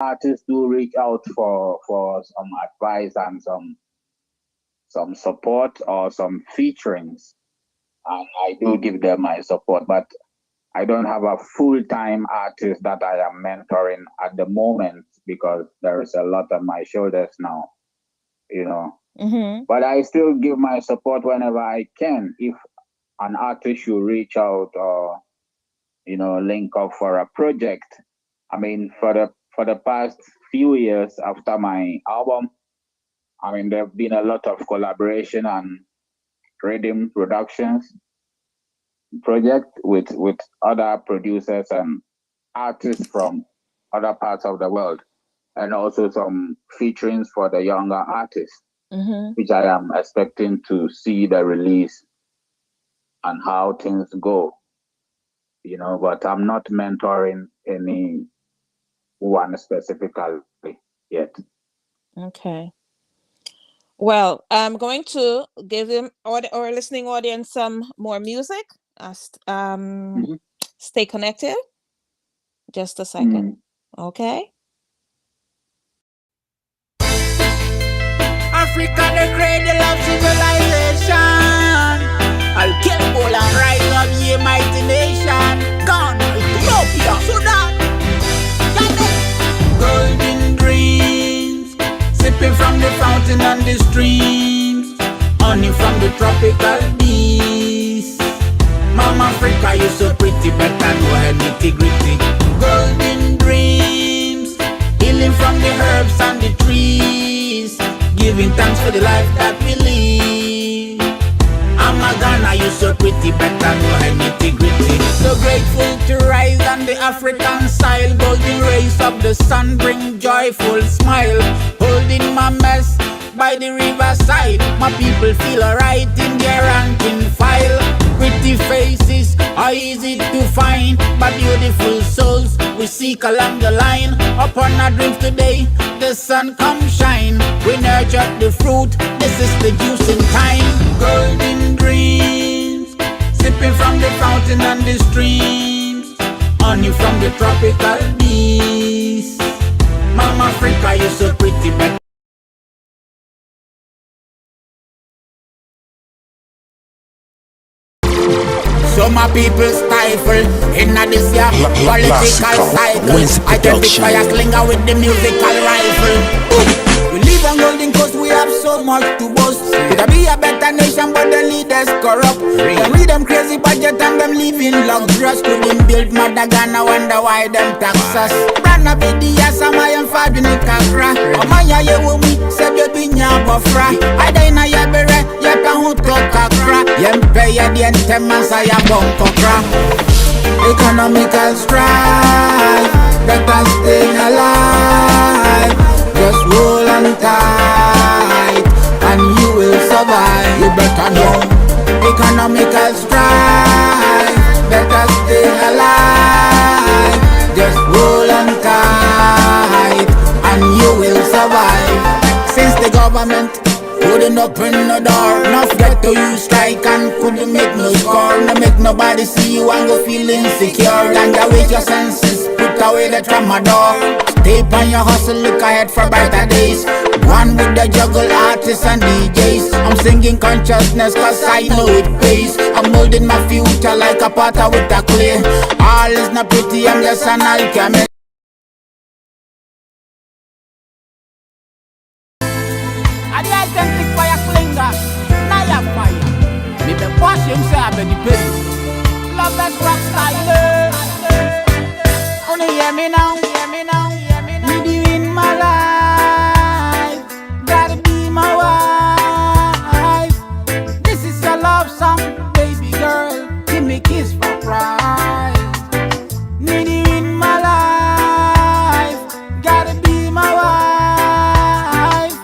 artists do reach out for some advice and some support or some featurings, and I do give them my support, but I don't have a full-time artist that I am mentoring at the moment because there is a lot on my shoulders now, you know. Mm-hmm. But I still give my support whenever I can. If an artist should reach out or link up for a project. I mean, for the past few years after my album, I mean, there've been a lot of collaboration and rhythm productions project with other producers and artists from other parts of the world, and also some featurings for the younger artists, Mm-hmm. which I am expecting to see the release and how things go. But I'm not mentoring any one specifically yet. Okay. Well, I'm going to give them our listening audience some more music. Mhm. Stay connected. Just a second. Mm. Okay. Africa, the cradle of civilization. I'll kill all and rise up, ye mighty nation. Ghana, Ethiopia, Sudan, Ghana. Golden dreams, sipping from the fountain and the streams. Honey from the tropical bees. Mama Africa, you so pretty, better know her nitty gritty. Golden dreams, healing from the herbs and the trees. Giving thanks for the life that we live. I'm a Ghana, you so pretty, better know her nitty gritty. So grateful to rise on the African soil. Golden rays of the sun bring joyful smile. Holding my mess by the riverside. My people feel alright in their ranking file. Pretty faces are easy to find, but beautiful souls we seek along the line. Upon our dreams today, the sun come shine. We nurture the fruit, this is the juicing time. Golden dreams, sipping from the fountain and the streams. Honey from the tropical bees. Mama Africa, you so pretty, but so my people stifle in this year political cycle. I can pick fire slinger with the musical rifle. We live on Golden Coast, we have so much to boast. Could be a better nation, but the leaders corrupt. Them read them crazy budget and them living luxurious. Couldn't build Mother Ghana, wonder why them tax us. Brand up the yes, I'm I am Fabini Kakra. Amaya ye wumi, said you be nya bofra. I dine a yabere, yapahuto kakra. Yempe ya dien temansa ya bonkokra. Economical strife, better stay alive. Just roll on tight, and you will survive. You better know. Economical strife, better stay alive. Just roll on tight, and you will survive. Since the government couldn't open no door, enough get to you strike and couldn't make no score. No make nobody see you and go feel insecure. And await your senses, put away the tramadol. Stay on your hustle, look ahead for brighter days. One with the juggle artists and DJs. I'm singing consciousness cause I know it pays. I'm molding my future like a potter with a clay. All is not pretty, I'm just an alchemist. I the authentic fire slinger, Naya fire. Me the boss himself and the pain. Love that rock style. Only hear me now, hear me now, hear me now. Need you in my life, gotta be my wife. This is your love song, baby girl. Give me kiss for pride. Need you in my life, gotta be my wife.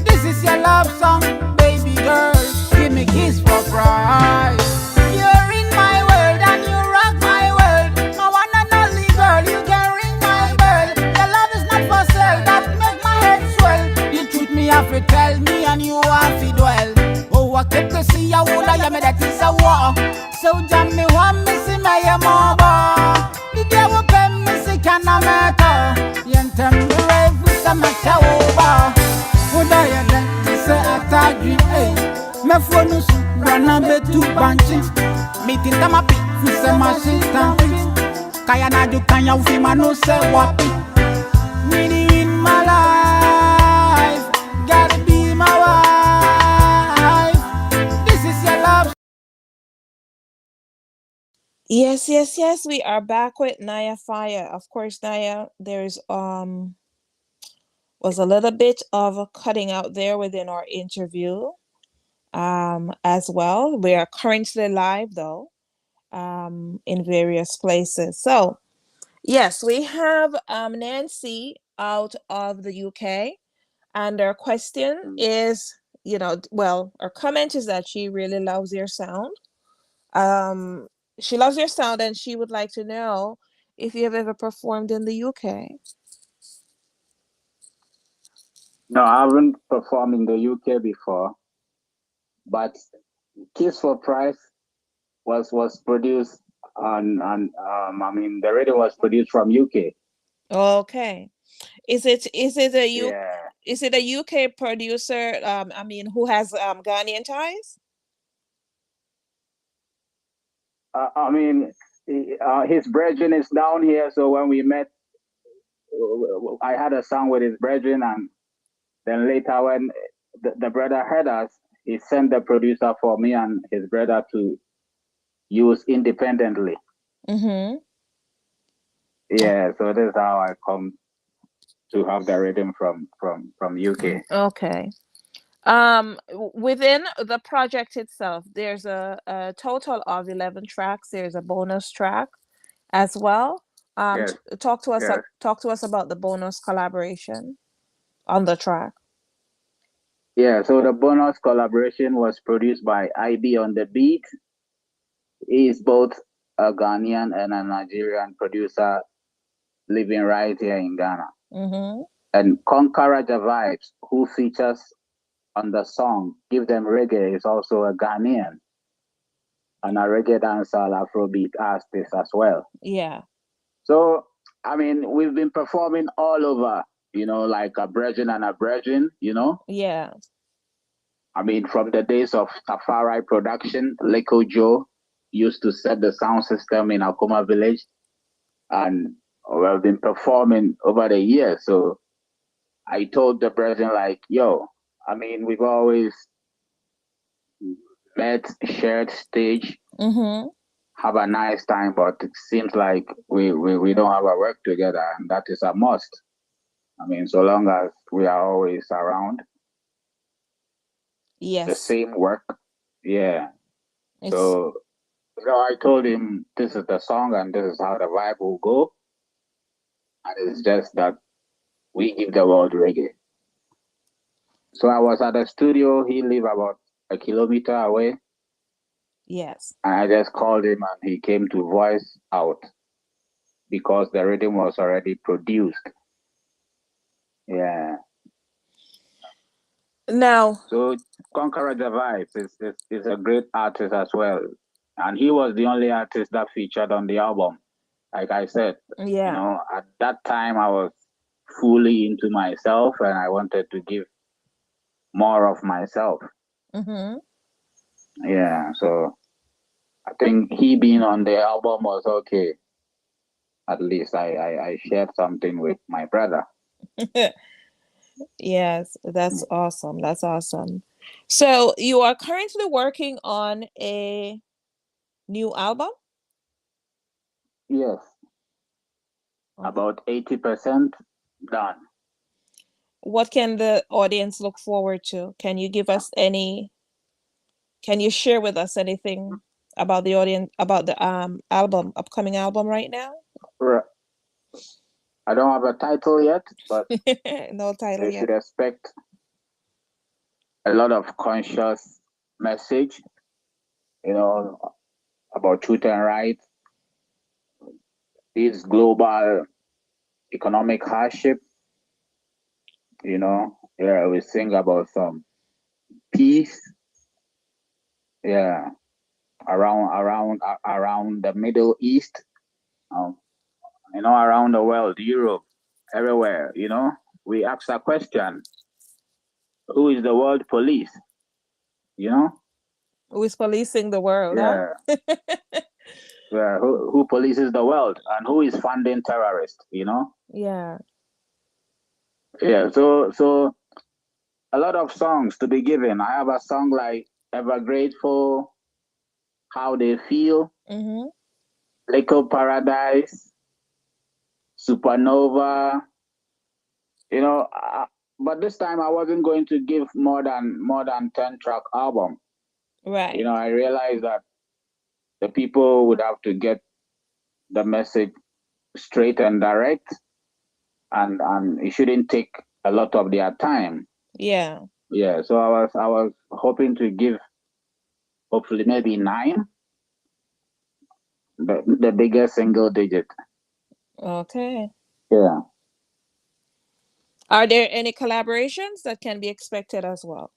This is your love song, baby girl. Give me kiss for pride. You're in my world and you rock my world. My one and only girl, you can ring my me shower. Would I say atagi, eh? Me phone run a bit too bunchy. Meeting them up, who say my shit Kaya na do can you feel my no say what? Meaning in my life, gotta be my wife. This is your love. Yes, yes, yes. We are back with Naya Fire. Of course, Naya, there's was a little bit of a cutting out there within our interview as well. We are currently live though in various places. So yes, we have Nancy out of the UK, and her question is, well, her comment is that she really loves your sound. She loves your sound, and she would like to know if you have ever performed in the UK. No, I haven't performed in the UK before, but Kiss for Price was produced I mean the radio was produced from UK. Okay. Is it a Yeah. is it a UK producer? I mean, who has Ghanaian ties? I mean, his brethren is down here, so when we met, I had a song with his brethren, and then later when the brother heard us, he sent the producer for me and his brother to use independently. Mm-hmm. Yeah, so this is how I come to have the rhythm from UK. Okay. Within the project itself, there's a total of 11 tracks. There's a bonus track as well. Yes. Talk to us Yes. talk to us about the bonus collaboration on the track. Yeah, so the bonus collaboration was produced by IB on the beat. He is both a Ghanaian and a Nigerian producer living right here in Ghana. Mm-hmm. And Conqueror the Vibes, who features on the song Give Them Reggae, is also a Ghanaian and a reggae dancehall Afrobeat artist as well. Yeah. So, I mean, we've been performing all over, like a brethren and a brethren, Yeah. I mean, from the days of Tafari production, Leko Joe used to set the sound system in Akoma village, and we've been performing over the years. So I told the president, like, yo, I mean, we've always met, shared stage, Mm-hmm. have a nice time, but it seems like we don't have a work together, and that is a must. I mean, so long as we are always around, Yes. the same work, yeah. It's... So, I told him this is the song and this is how the vibe will go, and it's just that we give the world reggae. So I was at the studio. He lived about a kilometer away. Yes. And I just called him and he came to voice out because the rhythm was already produced. Yeah. Now. So Conqueror the Vibes is a great artist as well. And he was the only artist that featured on the album. Like I said, yeah. At that time I was fully into myself and I wanted to give more of myself. Mm-hmm. Yeah, so I think he being on the album was okay. At least I shared something with my brother. Yes, that's awesome. That's awesome. So you are currently working on a new album? Yes. Okay. About 80% done. What can the audience look forward to? Can you give us can you share with us anything about the audience, about the upcoming album right now? I don't have a title yet, but no title they yet. should expect a lot of conscious message, about truth and right. This global economic hardship, yeah, we sing about some peace, yeah, around the Middle East, around the world, Europe, everywhere, we ask a question: who is the world police? You know? Who is policing the world, huh? Yeah. Yeah. Who polices the world and who is funding terrorists? You know? Yeah. Yeah. So a lot of songs to be given. I have a song like Ever Grateful, How They Feel, Mm-hmm. Little Paradise, Supernova. You know, but this time I wasn't going to give more than 10 track album. Right. You know, I realized that the people would have to get the message straight and direct, and it shouldn't take a lot of their time. Yeah. Yeah, so I was hoping to give hopefully maybe 9, the biggest single digit. Okay. Yeah. Are there any collaborations that can be expected as well?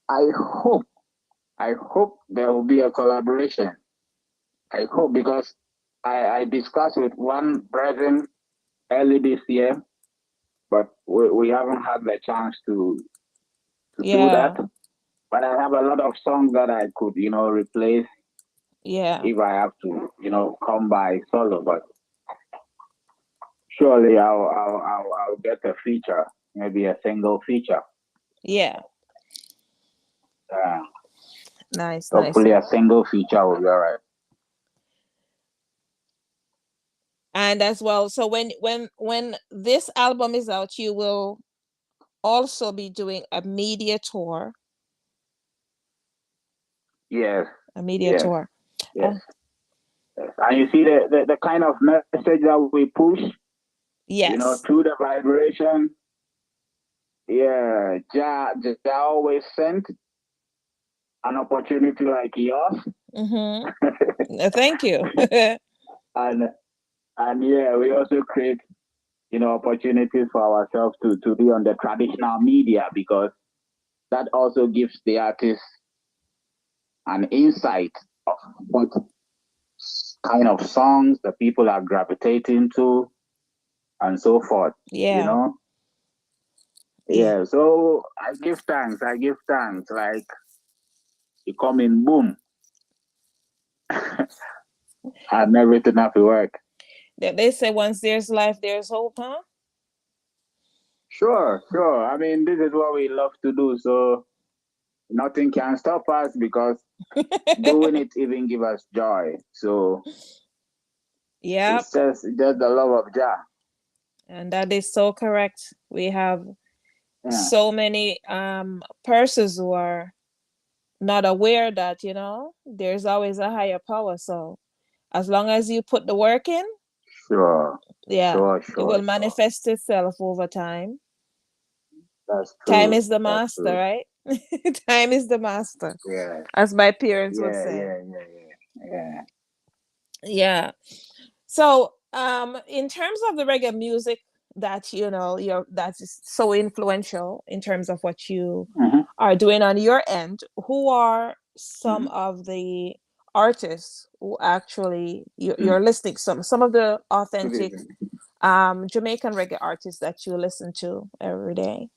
I hope there will be a collaboration. I hope, because I discussed with one brethren early this year, but we haven't had the chance to do Yeah. that. But I have a lot of songs that I could, replace Yeah. if I have to, come by solo. But surely I'll get a feature, maybe a single feature. Yeah. Uh, Nice. hopefully a single feature will be all right. And as well, so when this album is out, you will also be doing a media tour. Yes. A media Yes. tour. Yes. Yes. And you see the kind of message that we push, Yes. through the vibration. Yeah, Jah always sent an opportunity like yours. Mm-hmm. Thank you. and yeah, we also create, opportunities for ourselves to be on the traditional media, because that also gives the artist an insight of what kind of songs the people are gravitating to and so forth. Yeah. Yeah, so I give thanks. Like, you come in, boom, and everything have to work. They say once there's life, there's hope, huh? Sure. I mean, this is what we love to do, so nothing can stop us, because doing it even give us joy. So Yeah. it's just the love of Jah. And that is so correct. We have so many persons who are not aware that, there's always a higher power. So as long as you put the work in, Sure. yeah, Sure. it will manifest itself over time. That's true. Time is the master, right? Time is the master. Yeah. As my parents would say. Yeah. So in terms of the reggae music that that is so influential in terms of what you are doing on your end, who are some of the artists who actually you're listening, some of the authentic Jamaican reggae artists that you listen to every day?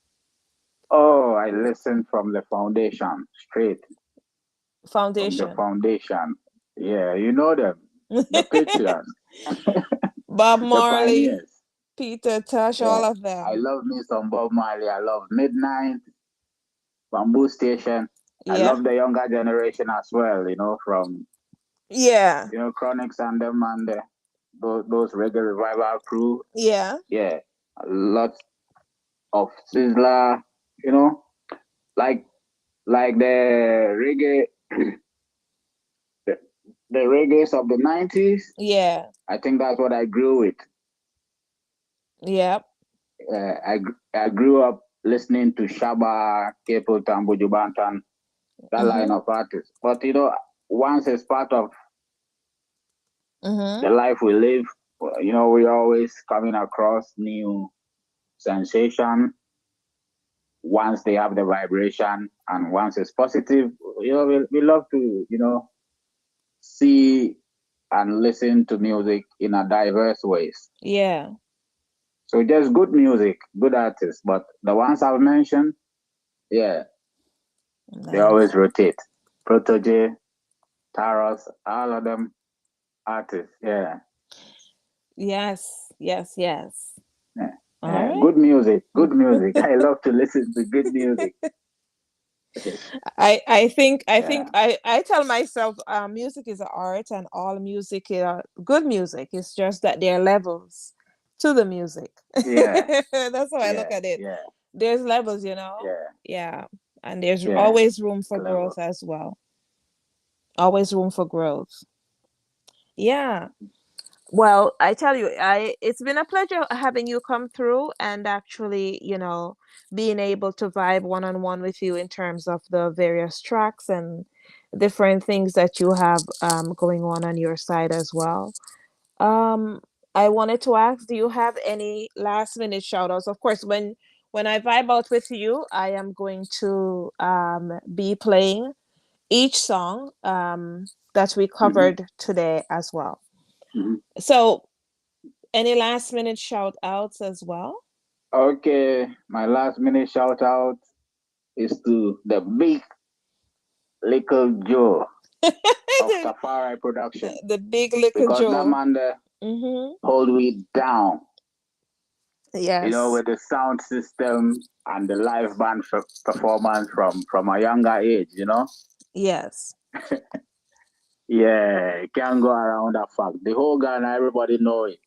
Oh, I listen from the foundation straight. From the foundation. Yeah, you know them. The patriots. Bob The Marley, pioneers. Peter Tosh, all of them. I love me some Bob Marley. I love Midnight, Bamboo Station. Yeah. I love the younger generation as well, from Chronics and them, and those reggae revival crew. Yeah. Lots of Sizzler, like the reggae, the reggaes of the 90s. Yeah. I think that's what I grew with. Yep. I grew up listening to Shaba, Kepo, Buju Banton, that line of artists. But once it's part of the life we live, we're always coming across new sensation. Once they have the vibration and once it's positive, we love to, see and listen to music in a diverse ways. Yeah. So just good music, good artists. But the ones I've mentioned, yeah, they Nice. always rotate. Protege, Taros, all of them artists. Yeah, Yes. Yes. Yes. yeah, All yeah. right. Good music, good music. I love to listen to good music. I think Yeah, I tell myself music is an art and all music good music. It's just that there are levels to the music. yeah, That's how I yeah, look at it. yeah, There's levels, you know. yeah, Yeah. And there's yeah. always room for Clever. growth as well. Always room for growth. Yeah. Well, I tell you, I it's been a pleasure having you come through and actually, being able to vibe one on one with you in terms of the various tracks and different things that you have going on your side as well. Um, I wanted to ask, do you have any last minute shout outs? Of course, when I vibe out with you, I am going to be playing each song that we Hmm. covered today as well. Hmm. So any last minute shout outs as well? Okay, my last minute shout out is to the big little Joe of the, Tafari Production the big liquor because that Joe. man there Mm-hmm. hold we down, Yes. with the sound system and the live band performance from a younger age. Yes. Yeah, can't go around that fact. The whole Ghana, everybody know it.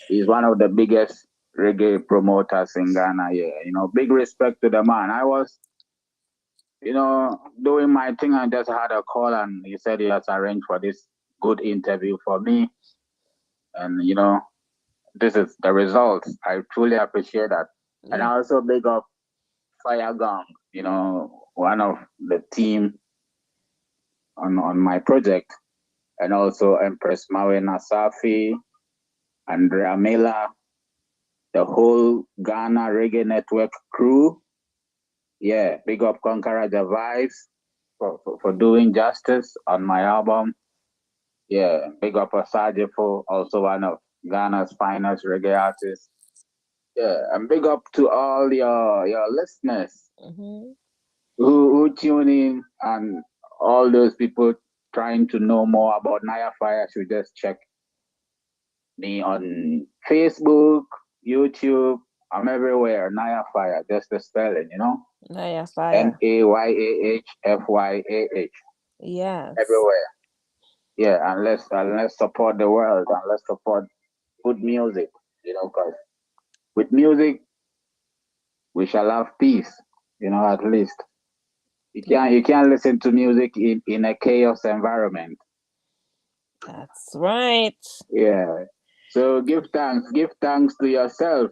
He's one of the biggest reggae promoters in Ghana. Yeah, big respect to the man. I was, doing my thing and just had a call and he said he has arranged for this good interview for me. And, this is the results. I truly appreciate that. And Yeah. I also big up Fire Gong, one of the team on my project, and also Empress Mawe Nasafi, Andrea Mela, the whole Ghana Reggae Network crew. Yeah, big up Conqueror the Vibes for doing justice on my album. Yeah, big up Asajifo, also one of Ghana's finest reggae artists. Yeah, and big up to all your listeners Mm-hmm. who tune in, and all those people trying to know more about Naya Fire should just check me on Facebook, YouTube. I'm everywhere. Naya Fire, just the spelling. Naya Fire. Nayafyahfyah. Yes. Everywhere. Yeah, and let's support the world and let's support good music. Because with music we shall have peace. At least you can't listen to music in a chaos environment. That's right. Yeah. So give thanks to yourself.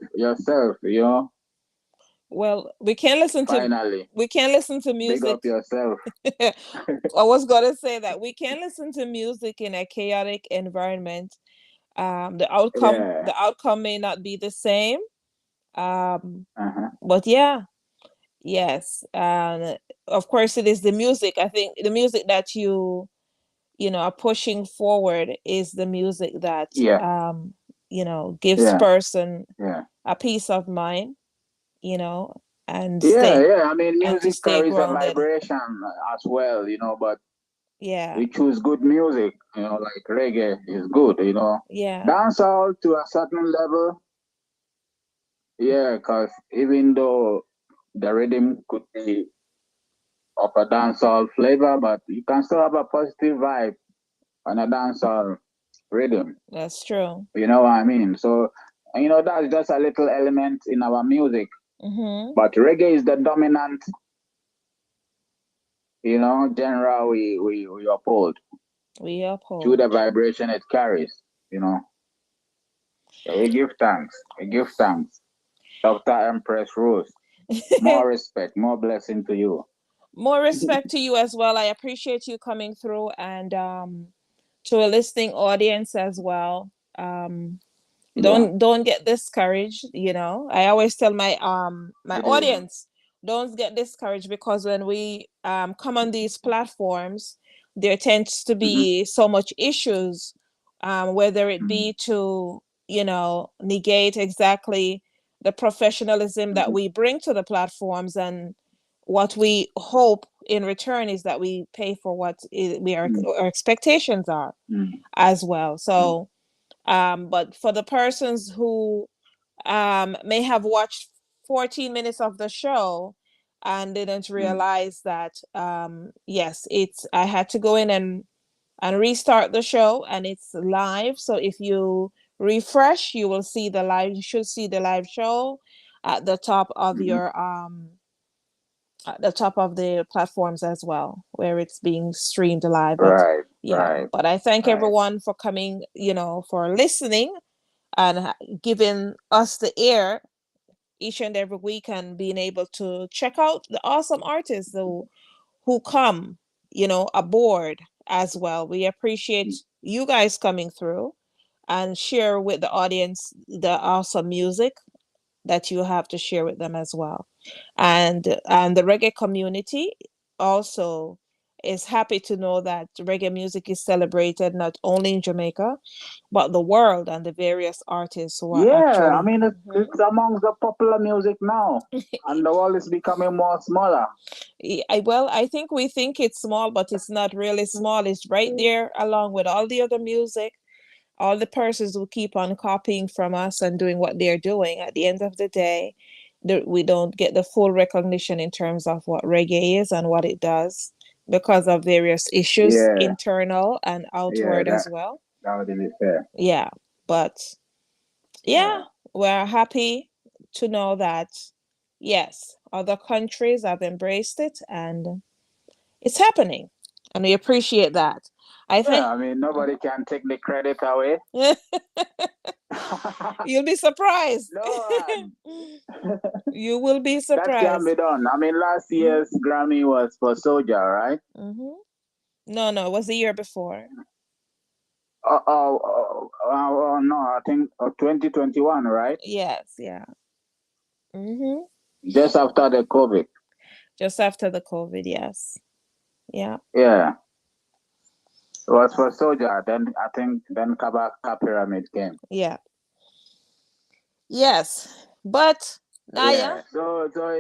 Well, Finally, we can listen to big music. up yourself. I was gonna say that we can listen to music in a chaotic environment. The outcome Yeah. the outcome may not be the same. Um, Uh-huh. but yeah, yes. And of course it is the music. I think the music that are pushing forward is the music that Yeah. gives Yeah. person Yeah. a peace of mind, you know, and Yeah, stay yeah. I mean, and to music stay carries a grounded. vibration as well, but Yeah. we choose good music, like reggae is good. Yeah. Dancehall to a certain level, yeah, because even though the rhythm could be of a dancehall flavor, but you can still have a positive vibe on a dancehall rhythm. That's true. You know what I mean? So, that's just a little element in our music. Mm-hmm. But reggae is the dominant, genre we uphold We through uphold. the vibration it carries. So we give thanks. We give thanks. Dr. Empress Rose, more respect, more blessing to you. More respect to you as well. I appreciate you coming through and to a listening audience as well. Yeah. Don't get discouraged, I always tell my Yeah. audience, don't get discouraged because when we come on these platforms, there tends to Hmm. be so much issues whether it be to, negate exactly the professionalism that we bring to the platforms, and what we hope in return is that we pay for what our expectations are as well. So, but for the persons who may have watched 14 minutes of the show and didn't realize that, yes, I had to go in and restart the show, and it's live. So if you refresh, you should see the live show at the top of your at the top of the platforms as well, where it's being streamed live. But but I thank everyone for coming, for listening and giving us the ear each and every week, and being able to check out the awesome artists who come, aboard as well. We appreciate you guys coming through and share with the audience the awesome music that you have to share with them as well. And the reggae community also is happy to know that reggae music is celebrated not only in Jamaica, but the world, and the various artists who are actually... I mean, it's amongst the popular music now, and the world is becoming more smaller. I think we think it's small, but it's not really small. It's right there along with all the other music, all the persons who keep on copying from us and doing what they're doing. At the end of the day, we don't get the full recognition in terms of what reggae is and what it does, because of various issues, internal and outward as well. That would be fair. Yeah, but we're happy to know that, yes, other countries have embraced it, and it's happening, and we appreciate that. I think... I mean, nobody can take the credit away. You'll be surprised. No, you will be surprised. That can be done. I mean, last year's Grammy was for Soulja, right? No, it was the year before. No, I think 2021, right? Yes, yeah. Just after the COVID. Just after the COVID, yes. Yeah. Yeah. It was for Soulja. Then I think Kabaka Pyramid came. Yeah. Yes, but Naya. Yeah. So it's all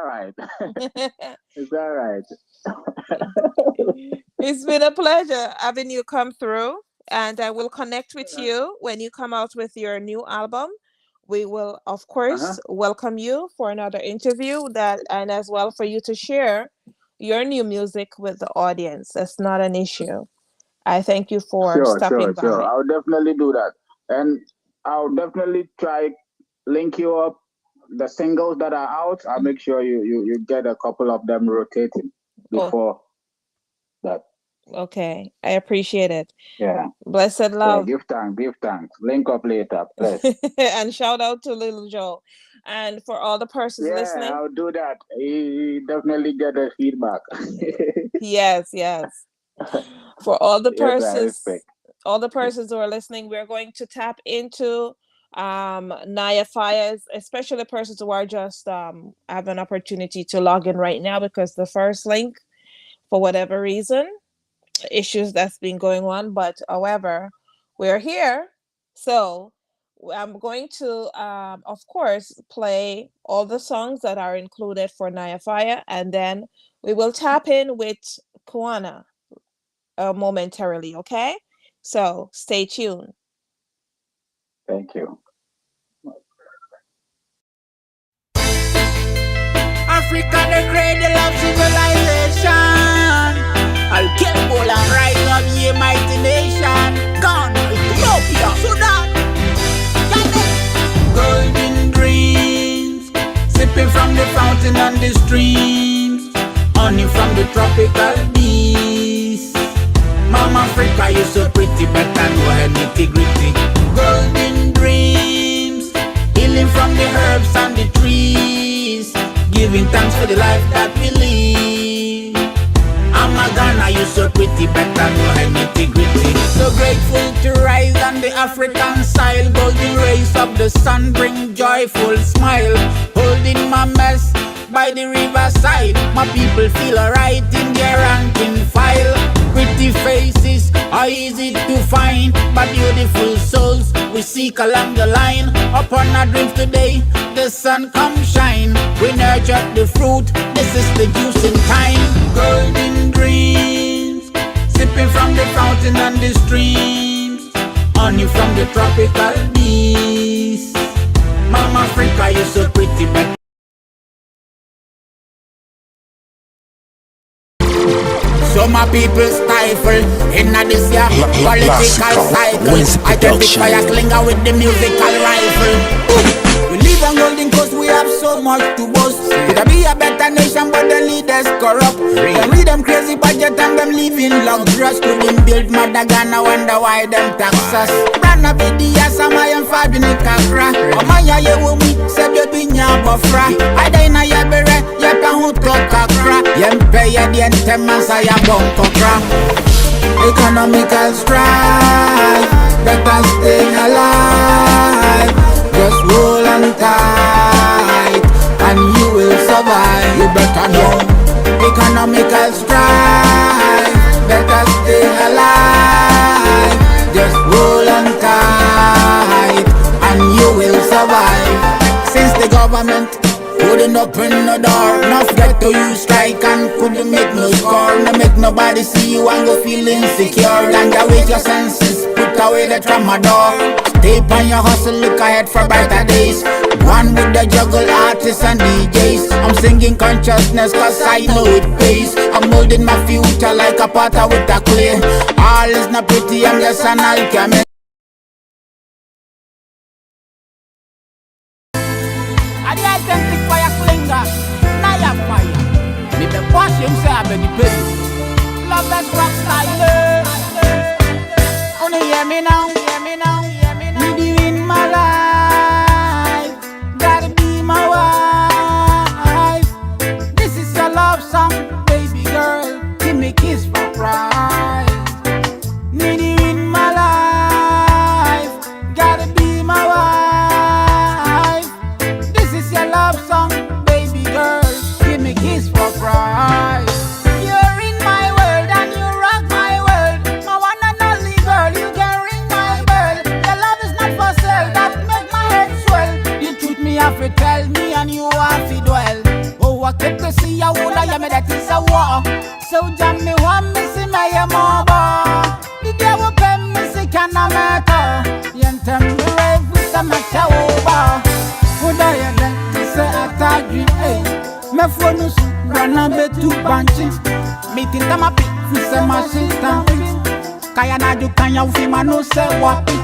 right. It's all right. It's been a pleasure having you come through, and I will connect with you when you come out with your new album. We will, of course, welcome you for another interview, and as well for you to share your new music with the audience. That's not an issue. I thank you for stopping by. Sure. I'll definitely do that. And I'll definitely try link you up the singles that are out. I'll make sure you get a couple of them rotating before that. Okay, I appreciate it. Yeah. Blessed love. Yeah, give thanks. Link up later, please. And shout out to Little Joe. And for all the persons listening. Yeah, I'll do that. He definitely get the feedback. Yes. For all the persons who are listening, we're going to tap into Naya Fires, especially the persons who are just have an opportunity to log in right now, because the first link, for whatever reason, issues that's been going on. But however, we're here. So I'm going to, of course, play all the songs that are included for Naya Fire, and then we will tap in with Kuana momentarily, okay? So stay tuned. Thank you. Africa, the cradle of civilization. I'll kill bull and rise up, ye mighty nation. Gone, Ethiopia, Sudan. Golden dreams, sipping from the fountain and the streams, honey from the tropical bees. Mama Africa, you're so pretty, but I know her nitty-gritty. Golden dreams, healing from the herbs and the trees, giving thanks for the life that we live. I'm a Ghana, you're so pretty, but I know her nitty-gritty. So grateful to rise on the African soil. Golden rays of the sun bring joyful smile. Holding my mess by the riverside, my people feel alright in their ranking file. Pretty faces are easy to find, but beautiful souls we seek along the line. Upon our dreams today, the sun come shine. We nurture the fruit, this is the juicing time. Golden dreams, sipping from the fountain and the streams, honey from the tropical bees. Mama Africa, you're so pretty, but so my people stifle in this year political cycle. Identify a clinger with the musical rifle. We live on Golden Coast, we have so much to boast. Could be a better nation, but the leaders corrupt. Them read them crazy budget and them living luxurious. Couldn't build Madagascar, wonder why them tax us. Brand up the Samay and Fabini Kakra. Omaya ye wumi, said you be nya bofra. I dina ya bere, ya kahuto kakra. Yempe ya diente masa ya bonkokra. Economical strife, better stay alive. Just roll on tight, and you will survive. You better know. Economical strife, better stay alive. Just roll on tight, and you will survive. Since the government couldn't open no door, no get to you strike and couldn't make no score. No make nobody see you and go feel insecure. And await your senses, put away the tramadol. Stay on your hustle, look ahead for brighter days. One with the juggle artists and DJs. I'm singing consciousness cause I know it pays. I'm molding my future like a potter with a clay. All is not pretty, I'm just an alchemist. I the authentic fire clinger, Naya fire. Me the boss himself and the baby. Love that rock style. Only hear me now, hear me now, hear me now. Me in my life, gotta be my wife. This is your love song, baby girl. Give me kiss for pride. Need you in my life, gotta be my wife. This is your love song, baby girl. Give me kiss for pride. You're in my world and you rock my world. My one and only girl, you can ring my bell. Your love is not for sale, that make my head swell. You treat me have to tell me and you have to dwell. Oh, I keep to see ya wood, I me that is a war. So jam me one, me see my mama. The devil pen me see can a matter. Yentem me rave with a matter over. Would I then say a tag dream, hey. Me phone us, run a bit too banshee. Meeting them a bit, we say machine stamping. Kaya na do kanya ufi mano say wapi.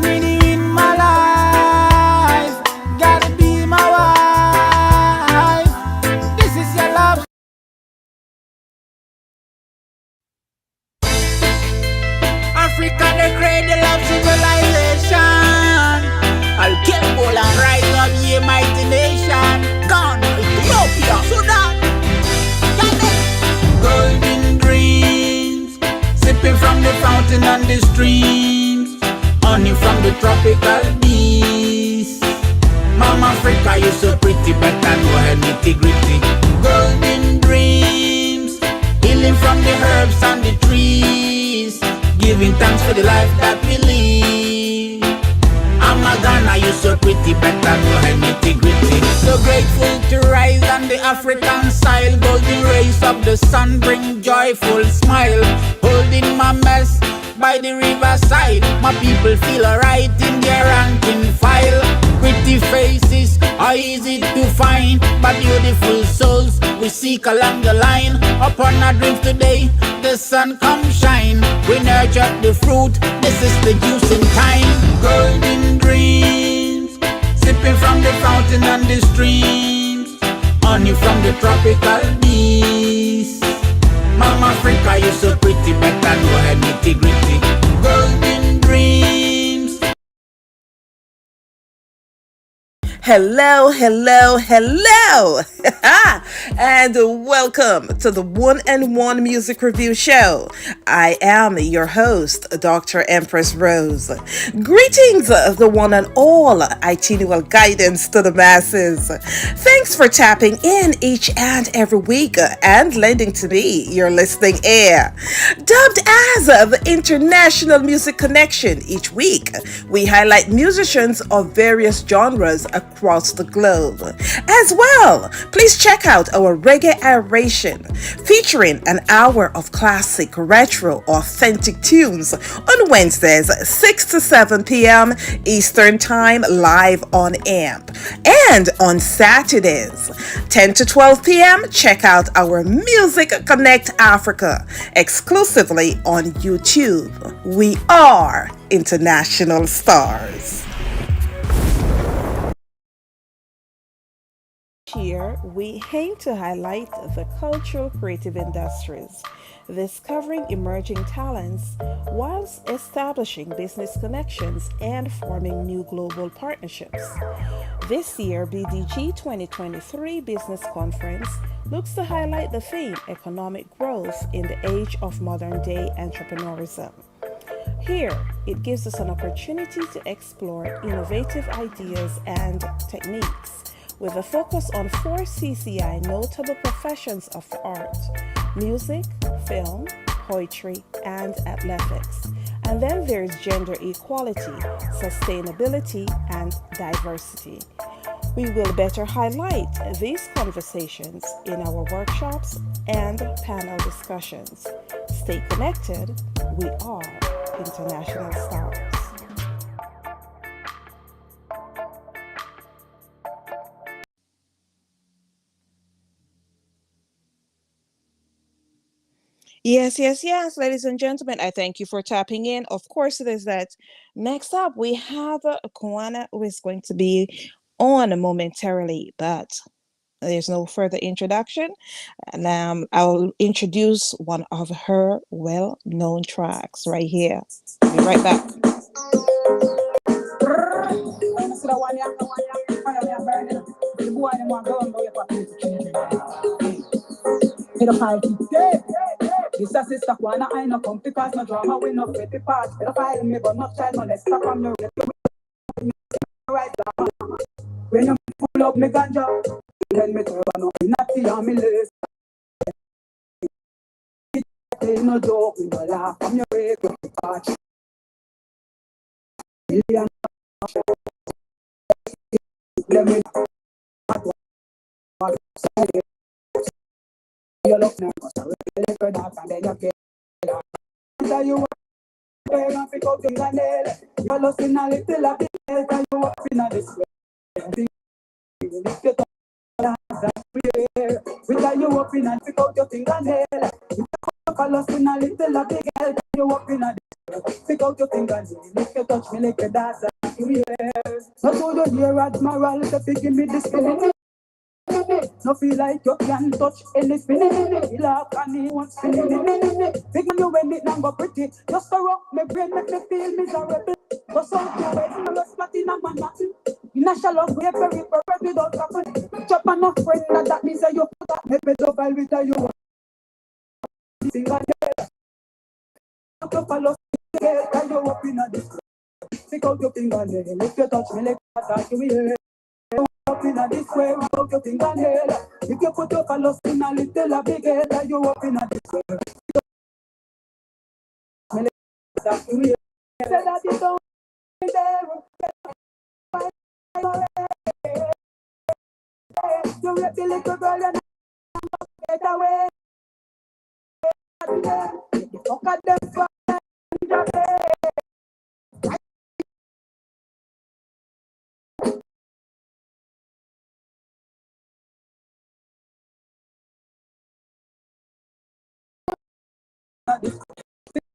Need you in my life, gotta be my wife. This is your love. Africa, the cradle of civilization. I'll kill all and rise up, ye mighty nation. Ghana, Ethiopia, Sudan, golden dreams, sipping from the fountain and the streams, honey from the tropical bees. Mama Africa, you're so pretty, but I know her nitty gritty. Golden dreams, healing from the herbs and the trees, giving thanks for the life that we live. I'm a Ghana, you're so pretty, but I know her nitty gritty. So grateful to rise on the African soil. Golden rays of the sun bring joyful smile. Holding my mess by the riverside, my people feel alright in their ranking file. Pretty faces are easy to find, but beautiful souls we seek along the line. Upon our dreams today, the sun come shine. We nurture the fruit, this is the juicing time. Golden dreams, sipping from the fountain and the streams, honey from the tropical bees. Mama Africa, you're so pretty, but I know her nitty gritty. Golden dreams. Hello, hello, hello. And welcome to the One and One Music Review Show. I am your host, Dr. Empress Rose. Greetings, the one and all, itineral guidance to the masses. Thanks for tapping in each and every week and lending to me your listening ear. Dubbed as the International Music Connection, each week we highlight musicians of various genres across the globe. As well, please check out our Reggae Aeration, featuring an hour of classic, retro, authentic tunes on Wednesdays, 6 to 7 p.m. Eastern Time, live on AMP. And on Saturdays, 10 to 12 p.m., check out our Music Connect Africa, exclusively on YouTube. We are international stars. Here, we aim to highlight the cultural creative industries, discovering emerging talents whilst establishing business connections and forming new global partnerships. This year, BDG 2023 Business Conference looks to highlight the theme Economic Growth in the Age of Modern Day Entrepreneurism. Here, it gives us an opportunity to explore innovative ideas and techniques with a focus on 4 CCI notable professions of art: music, film, poetry, and athletics. And then there's gender equality, sustainability, and diversity. We will better highlight these conversations in our workshops and panel discussions. Stay connected. We are international stars. Yes, ladies and gentlemen, I thank you for tapping in. Of course, it is that. Next up, we have Kwana, who is going to be on momentarily, but there's no further introduction. And I'll introduce one of her well-known tracks right here. I'll be right back. This a sister Kwana, I no come because no drama, we no petty part. Better file me, but no child molester from your right down. When you pull up me ganja, then me turn on natty on me list. Ain't no joke, we no laugh from your way to the patch. Million let me you look now, and then you get you and pick up your nail. You're lost in a little of the nail, and you up in a this way. We got you up in and pick out your fingernail. You're lost in a little of the girl, and you up in a this way. Pick out your fingernail. If you touch me like a dancer, so do you hear Admiral to give me this feeling? No feel like you can touch any spinning. He laugh and he wants spinning. Big man, you when it now go pretty. Just to rock my brain, make me feel miserable. But so you when you lost platinum and nothing. In a shallow way, very without happen. Chop and a friend, that means that you put up. Maybe the file with you. Sing on your you follow the and you up in a disco. Pick out your fingernail. If you touch me like that, you will. Up in a this way, without your fingernail. If you put your colors in a little a big head, you up in a this way. Say that you don't there. You rip the little girl and get away. The fuck at them for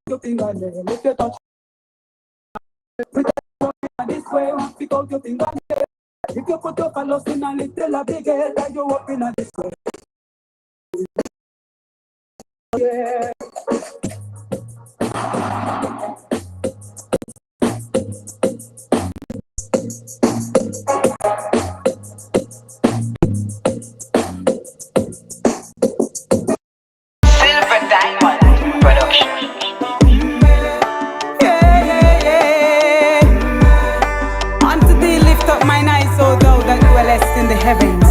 your fingernail, if you touch this way, pick out your fingernail. If you put your colors in a little a big head, you up in a this way. Yeah. blessed in the heavens.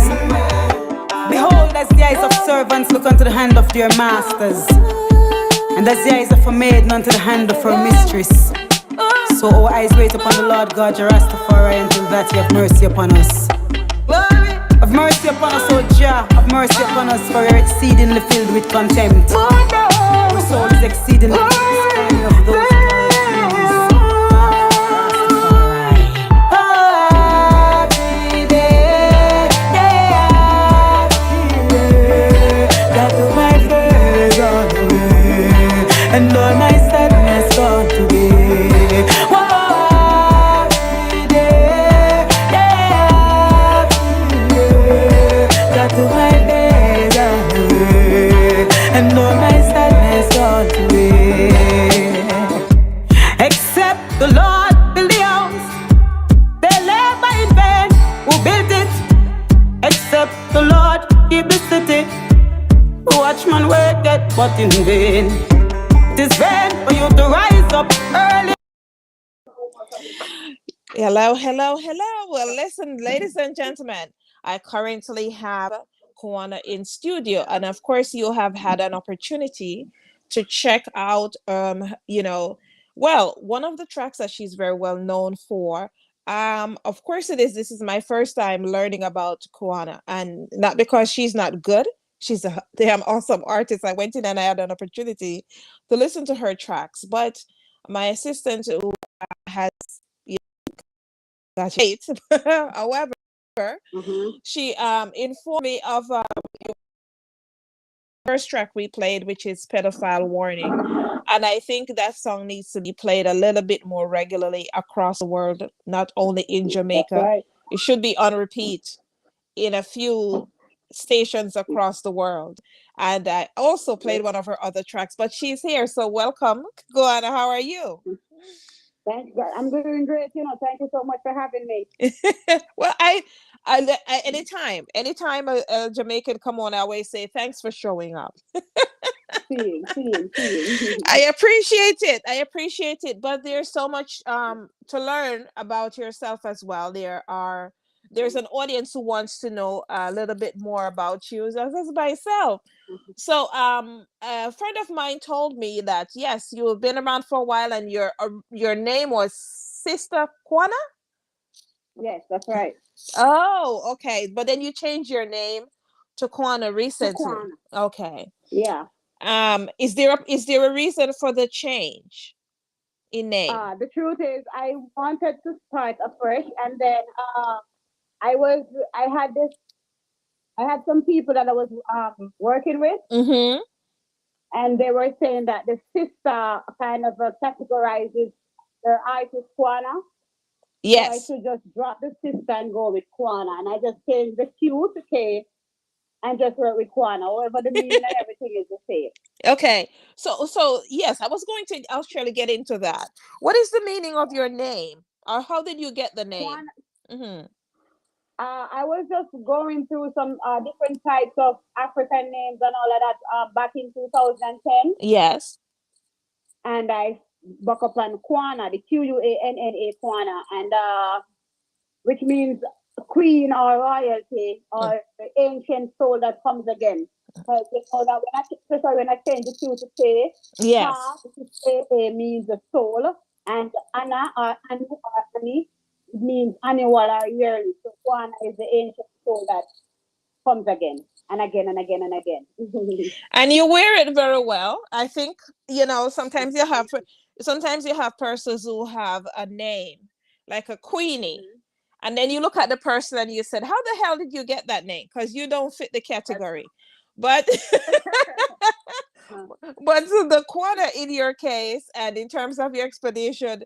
Behold, as the eyes of servants look unto the hand of their masters, and as the eyes of a maiden unto the hand of her mistress, so our eyes wait upon the Lord God, your Rastafari, until that He have mercy upon us. Have mercy upon us, O Jah. Have mercy upon us, for we are exceedingly filled with contempt. Our soul is exceedingly despairing of those who are accused. Happy day, that my fears gone away, and all my sadness gone today. Happy day, that my days gone away, and all my sadness gone away. Except the Lord build the house, they labor in vain who built it. Except the Lord keep the city, watchman worketh but in vain. It is vain for you to rise up early. Hello, hello, hello. Well, listen, ladies and gentlemen, I currently have Kwana in studio, and of course, you have had an opportunity to check out, well, one of the tracks that she's very well known for. Of course, it is. This is my first time learning about Kwana, and not because she's not good. She's a damn awesome artist. I went in and I had an opportunity to listen to her tracks, but my assistant who has got hate. However, she informed me of first track we played, which is Pedophile Warning. And I think that song needs to be played a little bit more regularly across the world, not only in Jamaica. Right. It should be on repeat in a few stations across the world. And I also played one of her other tracks, but she's here. So welcome. Goanna, how are you? Thank God. I'm doing great. Thank you so much for having me. Well, I anytime a Jamaican come on, I always say thanks for showing up. Seeing. I appreciate it. But there's so much to learn about yourself as well. There's an audience who wants to know a little bit more about you as myself. So a friend of mine told me that yes, you've been around for a while, and your name was Sister Kwana. Yes, that's right. Oh, okay. But then you changed your name to Kwana recently. Kwana. Okay. Yeah. Is there a reason for the change in name? The truth is, I wanted to start afresh, and then I had some people that I was working with, Mm-hmm. and they were saying that the sister kind of categorizes their artist Kwana. Yes. So I should just drop the sister and go with Kwana, and I just changed the Q to K and just work with Kwana. However, the meaning and everything is the same. Okay. So yes, I was going to actually get into that. What is the meaning of your name, or how did you get the name? Kwana, Mm-hmm. I was just going through some different types of African names and all of that back in 2010, Yes. and I buck up on Kwana, the Quanna, Kwana, and which means queen or royalty or the ancient soul that comes again. Because that especially when I change the Q to K, Yes. K means the soul, and Anna or Anu or Annie means annual or yearly. So Kwana is the ancient soul that comes again and again and again and again. And you wear it very well. I think sometimes you have persons who have a name like a Queenie, and then you look at the person and you said, how the hell did you get that name? Because you don't fit the category. But but the Kwana in your case, and in terms of your expedition,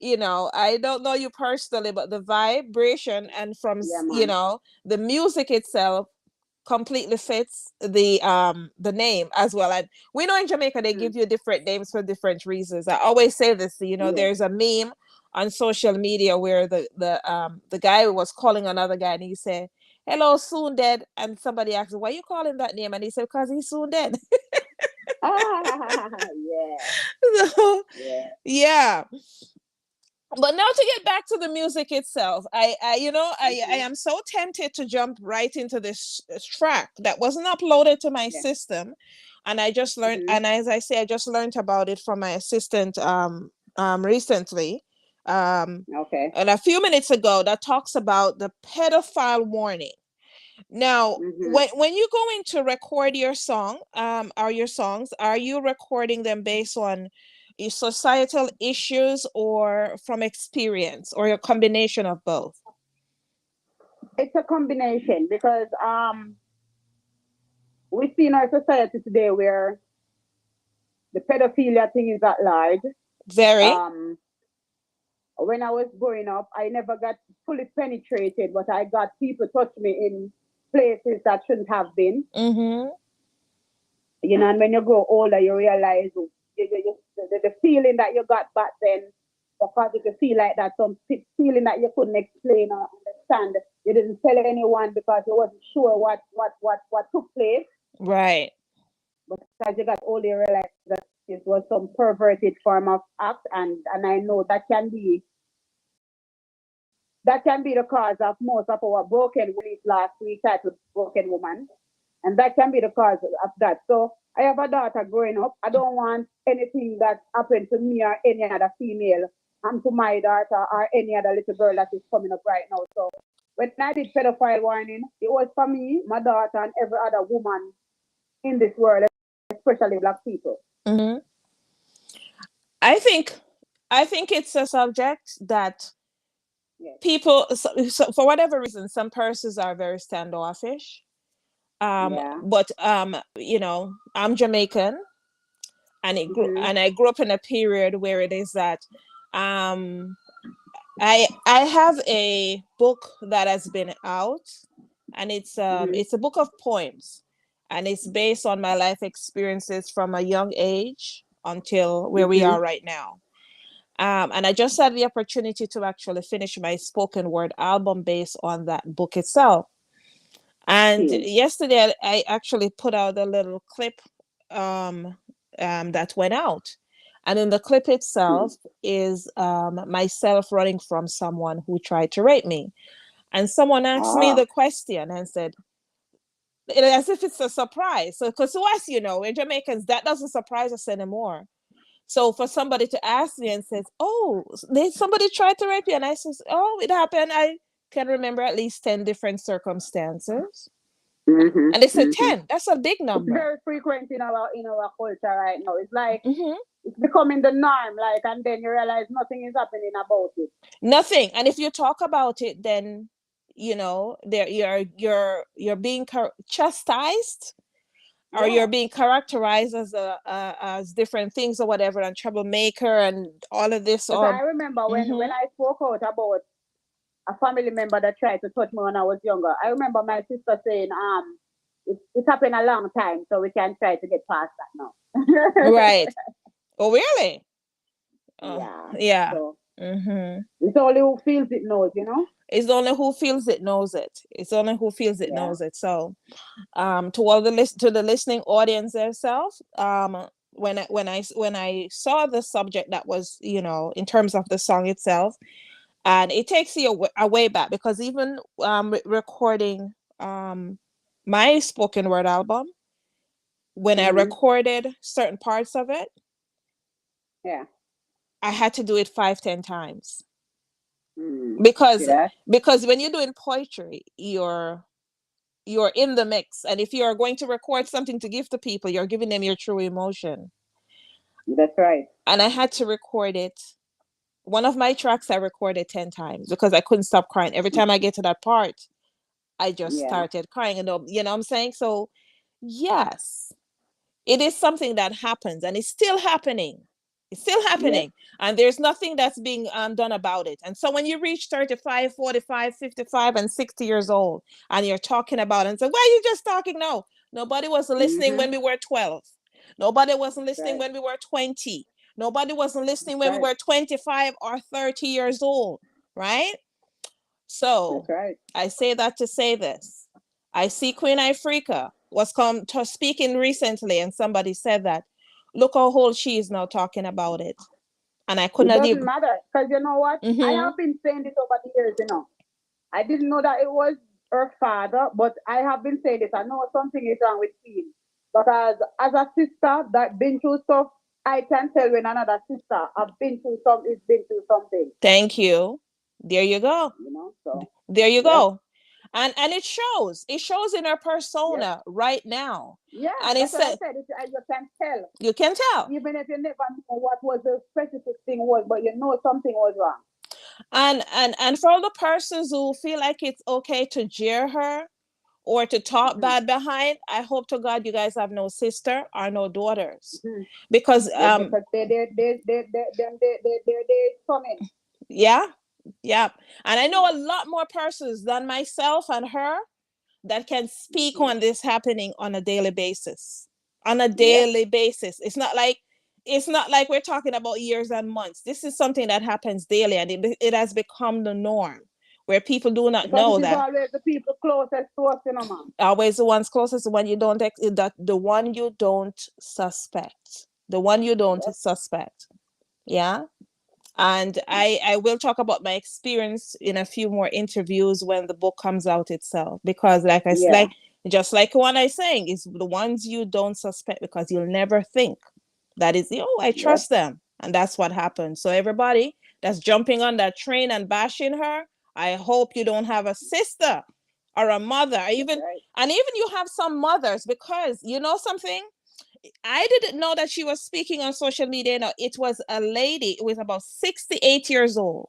I don't know you personally, but the vibration and from the music itself completely fits the name as well. And we know in Jamaica they give you different names for different reasons. I always say this, there's a meme on social media where the guy was calling another guy and he said, hello, soon dead, and somebody asked, why you call him that name? And he said, because he's soon dead. Yeah. So, yeah. But now to get back to the music itself, I am so tempted to jump right into this track that wasn't uploaded to my system, and I just learned. And as I say, I just learned about it from my assistant recently, Okay. and a few minutes ago, that talks about the pedophile warning. Now, when you go in to record your song, or your songs, are you recording them based on societal issues or from experience, or a combination of both? It's a combination because we see in our society today where the pedophilia thing is at large. Very. When I was growing up, I never got fully penetrated, but I got people touch me in places that shouldn't have been. Mm-hmm. You know, and when you grow older, you realize the feeling that you got back then, because you could feel like that, some feeling that you couldn't explain or understand. You didn't tell anyone because you wasn't sure what took place. Right. But as you got older, you realize that it was some perverted form of act, and I know that can be the cause of most of our broken release last week titled Broken Woman. And that can be the cause of that. So I have a daughter growing up. I don't want anything that happened to me or any other female and to my daughter or any other little girl that is coming up right now. So when I did pedophile warning, it was for me, my daughter, and every other woman in this world, especially Black people. Mm-hmm. I think it's a subject that people, so for whatever reason, some persons are very standoffish. But you know, I'm Jamaican, and I grew up in a period where it is that I have a book that has been out, and it's a book of poems, and it's based on my life experiences from a young age until where we are right now. And I just had the opportunity to actually finish my spoken word album based on that book itself. And yesterday I actually put out a little clip that went out. And in the clip itself is myself running from someone who tried to rape me. And someone asked me the question and said, as if it's a surprise. So, because to us, you know, we're Jamaicans, that doesn't surprise us anymore. So for somebody to ask me and says, "Oh, somebody tried to rape you," and I says, "Oh, it happened. I can remember at least 10 different circumstances." And they said 10. That's a big number. It's very frequent in our culture right now. It's like it's becoming the norm, like, and then you realize nothing is happening about it. Nothing. And if you talk about it, then you know you're being chastised, or you're being characterized as different things or whatever, and troublemaker and all of this. I remember when I spoke out about a family member that tried to touch me when I was younger. I remember my sister saying, it's happened a long time, so we can try to get past that now. Right. Oh, really? Yeah. So, it's only who feels it knows, you know? It's only who feels it knows it. It's only who feels it knows it. So, to all the listening audience themselves, when I saw the subject that was, you know, in terms of the song itself, and it takes you way back, because even recording my spoken word album, when I recorded certain parts of it, I had to do it 5-10 times. Because when you're doing poetry, you're in the mix, and if you're going to record something to give to people, you're giving them your true emotion. That's right. And I had to record it. One of my tracks I recorded 10 times because I couldn't stop crying. Every time I get to that part, I just started crying. And you know what I'm saying? So yes, it is something that happens, and it's still happening. It's still happening. And there's nothing that's being done about it. And so when you reach 35, 45, 55, and 60 years old, and you're talking about it, and say, "Why are you just talking now?" Nobody was listening when we were 12. Nobody wasn't listening when we were 20. Nobody wasn't listening when we were 25 or 30 years old, right? So I say that to say this. I see Queen Ifrica was come to speaking recently, and somebody said that, look how old she is now talking about it. And I It couldn't doesn't agree. matter because you know what? I Mm-hmm. have been saying this over the years. I didn't know that it was her father, but I have been saying this. I know something is wrong with Queen because as a sister that been through stuff, I can tell when another sister have been through is been through something. Thank you. There you go. So There you yeah, go. And it shows. It shows in her yeah, persona right now. yeah. And it That's what I said said. You can tell, you can tell. even if you never know what was the specific thing was, but you know something was wrong. And for all the persons who feel like it's okay to jeer her or to talk bad behind, I hope to God you guys have no sister or no daughters. Because Because they're coming. yeah. And I know a lot more persons than myself and her that can speak on this happening on a daily basis. On a daily basis. It's not like we're talking about years and months. This is something that happens daily, and it has become the norm where people do not Because know it is that. always the people closest to us, man. Always the ones closest, the one you don't the one you don't suspect. The one you don't suspect. Yeah. And I will talk about my experience in a few more interviews when the book comes out itself, because just like what I'm saying, is the ones you don't suspect, because you'll never think that is I trust them, and that's what happened. So everybody that's jumping on that train and bashing her, I hope you don't have a sister or a mother, and even you have some mothers, because you know something, I didn't know that she was speaking on social media. No, it was a lady. It was about 68 years old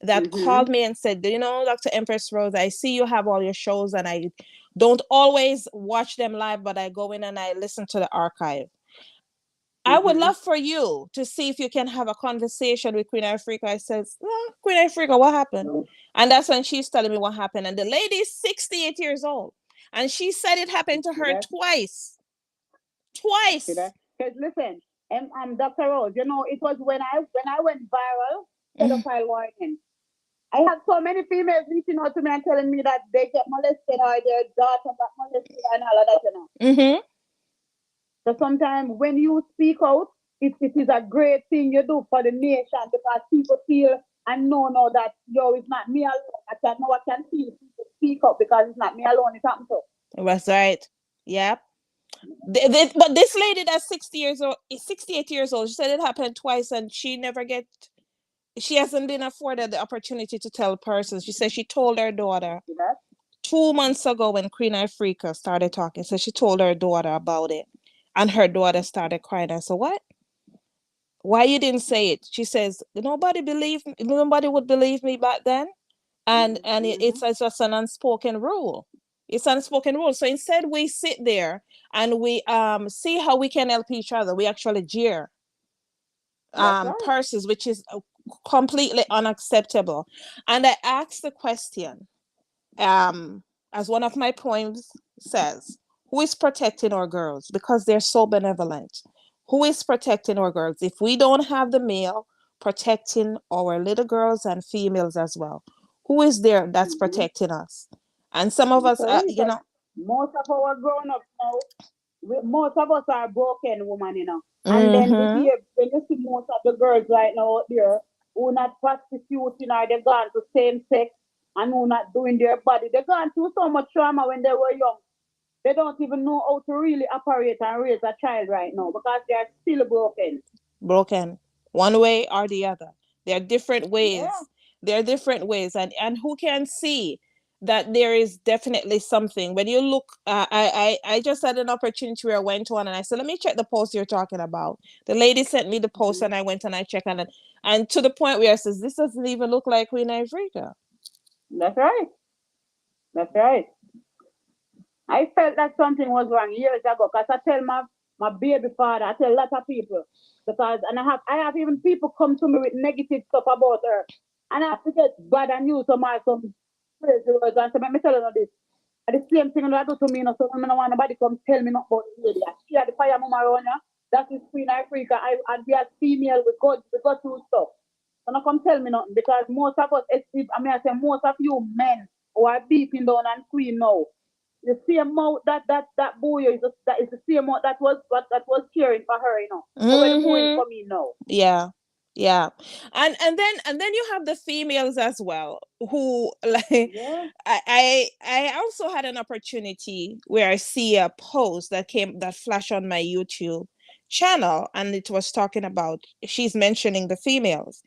that called me and said, Dr. Empress Rose, I see you have all your shows, and I don't always watch them live, but I go in and I listen to the archive. I would love for you to see if you can have a conversation with Queen Africa. I said, Queen Africa, what happened? And that's when she's telling me what happened. And the lady is 68 years old. And she said it happened to her twice. Because listen, Dr. Rose, it was when I went viral, pedophile warning. I have so many females reaching out to me and telling me that they get molested or their daughter got molested and all of that, So sometimes when you speak out, it is a great thing you do for the nation, because people feel and know now that it's not me alone. I can feel people speak up because it's not me alone. It's happened to. That's right. Yep. But this lady that's 68 years old, she said it happened twice, and she hasn't been afforded the opportunity to tell persons. She said she told her daughter 2 months ago when Queen Africa started talking. So she told her daughter about it, and her daughter started crying. I said, what? Why you didn't say it? She says, nobody would believe me back then. And it's just an unspoken rule. It's unspoken rule. So instead we sit there and we see how we can help each other. We actually jeer persons, which is completely unacceptable. And I asked the question, as one of my poems says, who is protecting our girls? Because they're so benevolent. Who is protecting our girls? If we don't have the male protecting our little girls and females as well, who is there that's protecting us? And some of us, most of our grown-ups now, most of us are broken women, And then when you see most of the girls right now out there who not prostituting, or they've gone to same sex and who not doing their body, they've gone through so much trauma when they were young. They don't even know how to really operate and raise a child right now because they are still broken. Broken, one way or the other. There are different ways. Yeah. There are different ways, and who can see that there is definitely something. When you look, I just had an opportunity where I went on and I said, let me check the post you're talking about. The lady sent me the post and I went and I checked on it. And to the point where I says, this doesn't even look like Queen Africa. That's right. That's right. I felt that something was wrong years ago, because I tell my baby father, I tell a lot of people, because I have even people come to me with negative stuff about her. And I have to get bad and news some crazy words and say, let me tell you this. And the same thing that do to me, so I don't want nobody come tell me not about the lady. She had the fire mama around here. That is Queen Africa. And we are female, we go through stuff. So don't come tell me nothing, because most of us, I say most of you men who are beating down and Queen now, the same mouth that boy is the same mouth that was cheering for her, So where the boy is coming now. Yeah. Yeah. And then you have the females as well who like Yeah. I also had an opportunity where I see a post that flashed on my YouTube channel, and it was talking about, she's mentioning the females.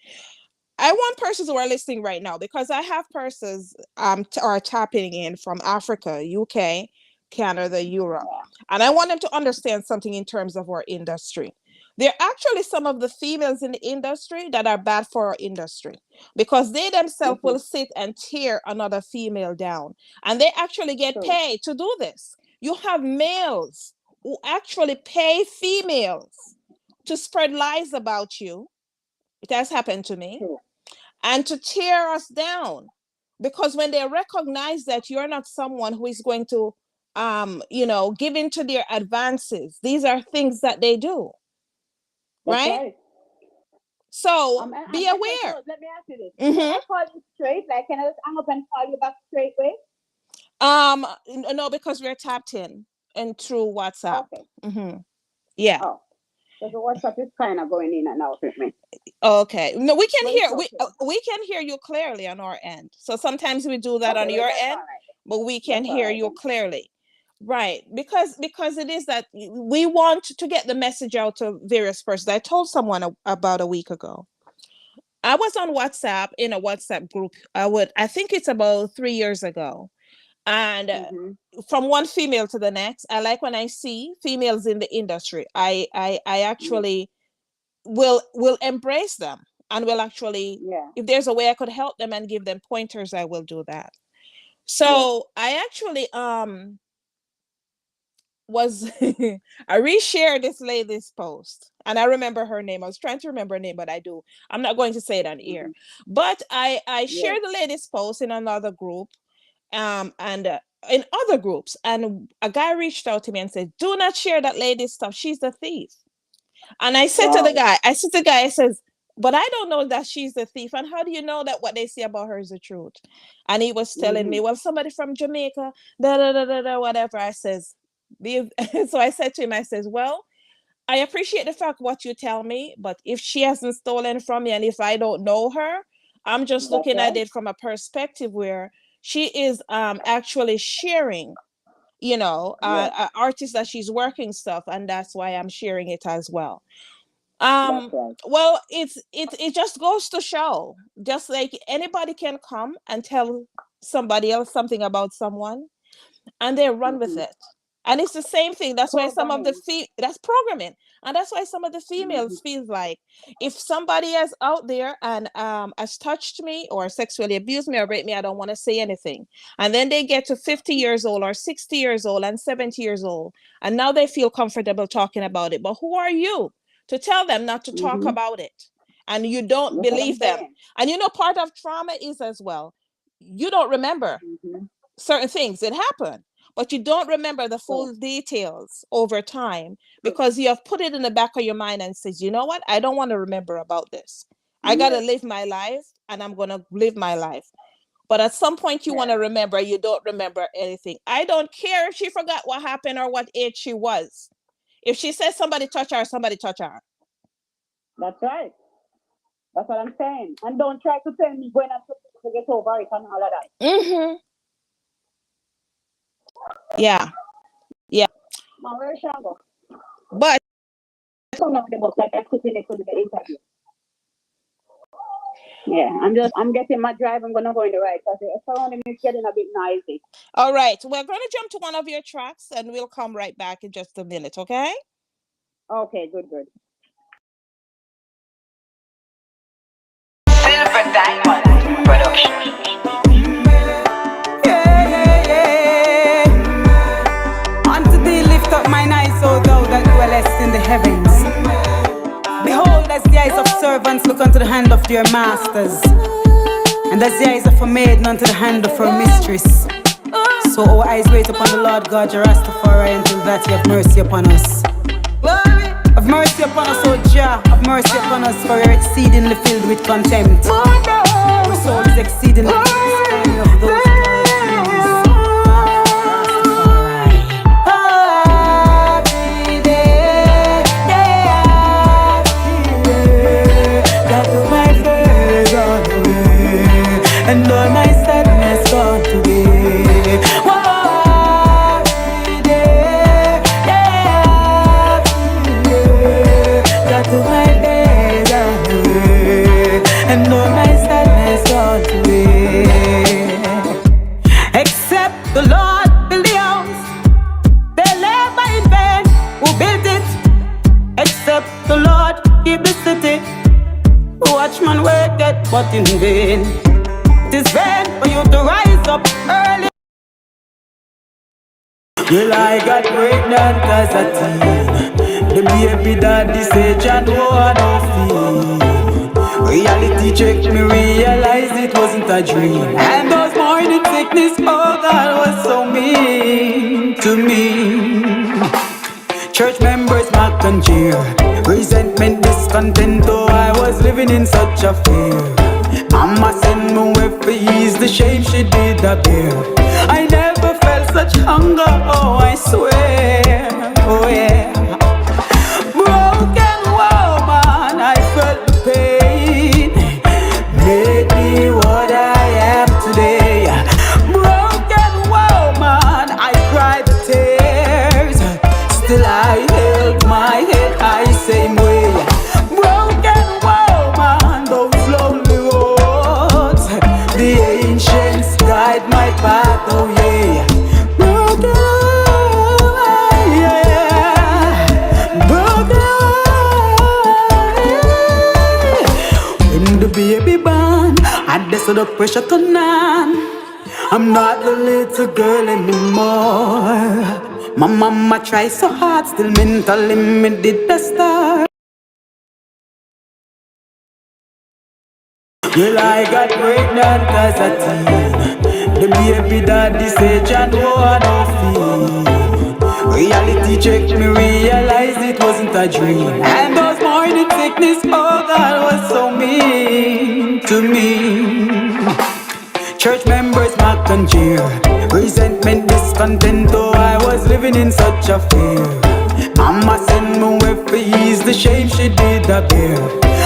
I want persons who are listening right now, because I have persons are tapping in from Africa, UK, Canada, Europe, and I want them to understand something in terms of our industry. There are actually some of the females in the industry that are bad for our industry, because they themselves will sit and tear another female down, and they actually get paid to do this. You have males who actually pay females to spread lies about you. It has happened to me. And to tear us down, because when they recognize that you're not someone who is going to give into their advances, these are things that they do. Right? So be aware. Let me ask you this. Can I call you straight? Like, can I just hang up and call you back straight way? No, because we're tapped in and through WhatsApp. Okay. Yeah. Oh. So the WhatsApp is kind of going in and out with me. Okay. No, we can hear you clearly on our end. So sometimes we do that on your end, but we can hear you clearly. Right. Because it is that we want to get the message out to various persons. I told someone about a week ago. I was on WhatsApp in a WhatsApp group. I think it's about 3 years ago. And from one female to the next, I like when I see females in the industry. I actually will embrace them, and will actually, if there's a way I could help them and give them pointers, I will do that. So I actually I reshared this lady's post, and I remember her name. I was trying to remember her name, but I'm not going to say it on air. But I shared the lady's post in another group. And in other groups, and a guy reached out to me and said, "Do not share that lady's stuff. She's a thief." And I said to the guy, I says, "But I don't know that she's a thief. And how do you know that what they say about her is the truth?" And he was telling me, "Well, somebody from Jamaica, whatever." I says, so I said to him, I says, "Well, I appreciate the fact what you tell me, but if she hasn't stolen from me, and if I don't know her, I'm just looking at it from a perspective where she is actually sharing, artists that she's working stuff, and that's why I'm sharing it as well." Well, it just goes to show, just like anybody can come and tell somebody else something about someone, and they run with it. And it's the same thing. That's why some of that's programming. And that's why some of the females feel like, if somebody is out there and has touched me or sexually abused me or raped me, I don't want to say anything. And then they get to 50 years old or 60 years old and 70 years old, and now they feel comfortable talking about it. But who are you to tell them not to talk about it? And you don't believe them. And part of trauma is as well, you don't remember certain things that happen, but you don't remember the full details over time, because you have put it in the back of your mind and says, "You know what? I don't want to remember about this. I got to live my life, and I'm going to live my life." But at some point you want to remember, you don't remember anything. I don't care if she forgot what happened or what age she was. If she says somebody touch her, somebody touch her. That's right. That's what I'm saying. And don't try to tell me when I'm supposed to get over it and all of that. Yeah. Where shall I go? But some of the books like I put in it for the interview. Yeah, I'm getting my drive. I'm gonna go in the right because the surrounding is getting a bit noisy. All right, we're gonna jump to one of your tracks, and we'll come right back in just a minute. Okay? Okay, good. Silver Diamond Production. Unto thee lift up mine eyes, O thou that dwellest in the heavens. Behold, as the eyes of servants look unto the hand of their masters, and as the eyes of a maiden unto the hand of her mistress, so our eyes wait upon the Lord God, your Rastafari, until that he have mercy upon us. Have mercy upon us, O Jah, have mercy upon us, for we are exceedingly filled with contempt. Our soul is exceedingly despairing of those who Well, I got pregnant as a teen. The baby daddy said, John, oh, I don't feel. Reality check me, realized it wasn't a dream. And those morning sickness, oh God, was so mean to me. Church members mock and jeer, resentment, discontent, though I was living in such a fear. Mama sent me away for ease the shame she did a bear. I never felt such hunger, oh I swear, oh yeah. Broken woman, I felt the pain, made me what I am today. Broken woman, I cried the tears, still I held my head high same way. Broken woman, those lonely roads, the ancients guide my path, oh yeah. Broken woman, yeah. Broken woman, yeah. When the baby born, I guess the pressure turn on. I'm not the little girl anymore. My mama tried so hard, still mentally me did the start. Well, I got pregnant as a teen. The baby daddy said, John, oh, I don't feel. Reality check me, realized it wasn't a dream. And those morning sickness, oh God, was so mean to me. Church members mock and jeer, resentment, discontent, though I was living in such a fear. Mama sent me away for ease the shame she did a bear.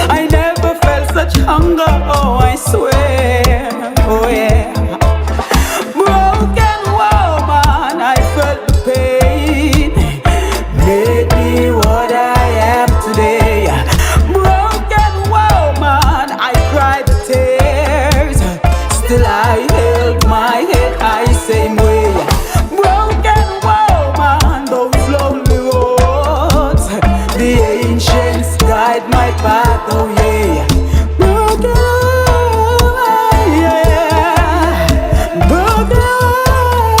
I never felt such hunger, oh I swear, oh yeah. Broken woman, I felt the pain, made me what I am today. Broken woman, I cried the tears, still I held my head high same way. Broken woman, those lonely roads, the ancients guide my path, oh yeah. Broken woman, yeah. Broken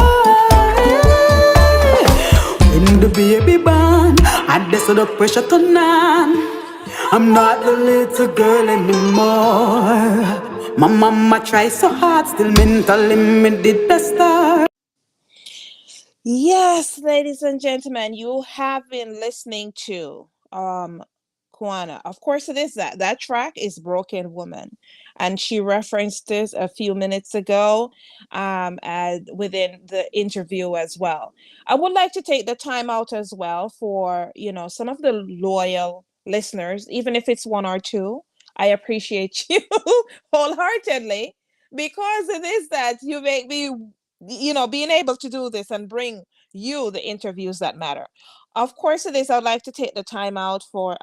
woman, yeah. When the baby born, I guess the pressure turn on. I'm not the little girl anymore. My mama tried so hard, still mentally me did the start. Yes, ladies and gentlemen, you have been listening to Kwana. Of course it is that track is Broken Woman. And she referenced this a few minutes ago and within the interview as well. I would like to take the time out as well for, some of the loyal listeners, even if it's one or two. I appreciate you wholeheartedly because it is that you make me being able to do this and bring you the interviews that matter. Of course it is. I'd like to take the time out for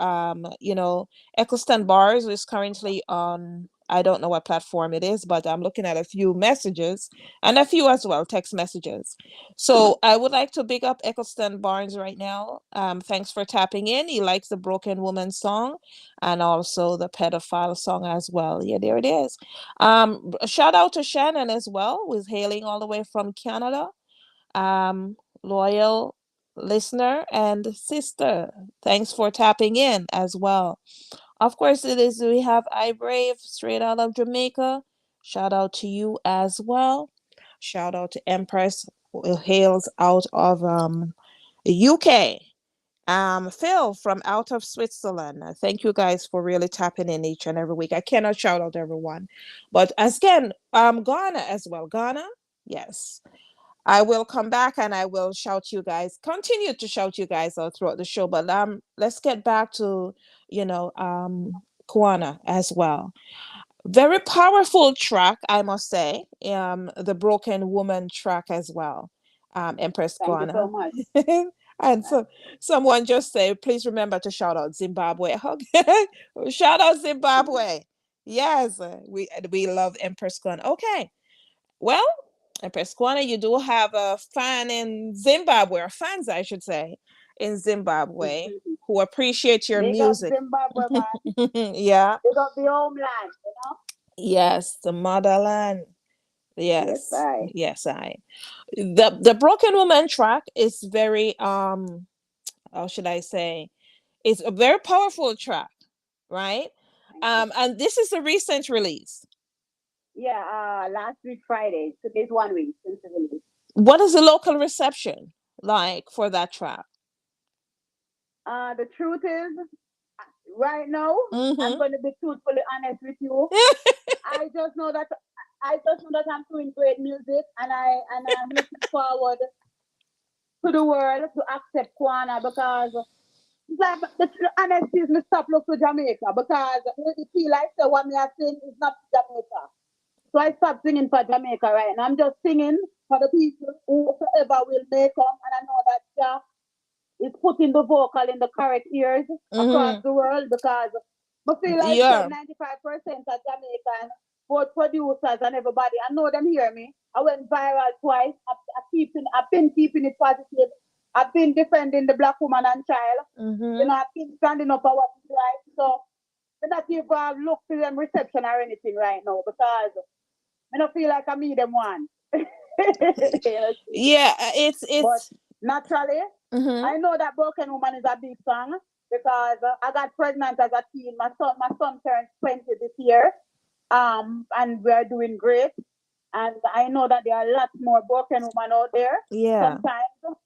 Eccleston Bars, who is currently on, I don't know what platform it is, but I'm looking at a few messages and a few as well, text messages. So I would like to big up Eccleston Barnes right now. Thanks for tapping in. He likes the Broken Woman song and also the pedophile song as well. Yeah, there it is. Shout out to Shannon as well, who's hailing all the way from Canada. Loyal listener and sister. Thanks for tapping in as well. Of course, we have iBrave straight out of Jamaica. Shout out to you as well. Shout out to Empress, who hails out of the UK. Phil from out of Switzerland. Thank you guys for really tapping in each and every week. I cannot shout out everyone, but again, Ghana as well. Ghana, yes. I will come back and I will continue to shout you guys out throughout the show. But let's get back to Kwana as well. Very powerful track, I must say. The Broken Woman track as well. Empress Kwana. Thank you so much. And so someone just say, please remember to shout out Zimbabwe. Shout out Zimbabwe. Yes, we love Empress Kwana. Okay, well, Empress Kwana, you do have a fan in Zimbabwe, or fans, I should say, in Zimbabwe, who appreciate your music. Zimbabwe, man. Yeah. They got the homeland, Yes, the motherland. Yes. I. Yes, I. The Broken Woman track is very how should I say? It's a very powerful track, right? And this is a recent release. Yeah, last week Friday. Today's 1 week since the release. What is the local reception like for that track? The truth is, right now, I'm Mm-hmm. going to be truthfully honest with you. I just know that I'm doing great music, and I'm looking forward to the world to accept Kwana because it's like the honesty is me stop look to Jamaica because we feel like so what me are saying is not Jamaica. So I stopped singing for Jamaica right now. I'm just singing for the people whoever will make come, and I know that Jah is putting the vocal in the correct ears across Mm-hmm. the world because I feel like say Yeah. 95% of Jamaican, both producers and everybody, I know them hear me. I went viral twice. I've been keeping it positive. I've been defending the black woman and child. You Mm-hmm. know, I've been standing up for what is right. So I'm not even look for them reception or anything right now because I don't feel like I need them one. Yeah, But it's naturally, mm-hmm. I know that Broken Woman is a big song because I got pregnant as a teen. My son turned 20 this year, and we're doing great. And I know that there are lots more Broken Woman out there. Yeah. Sometimes,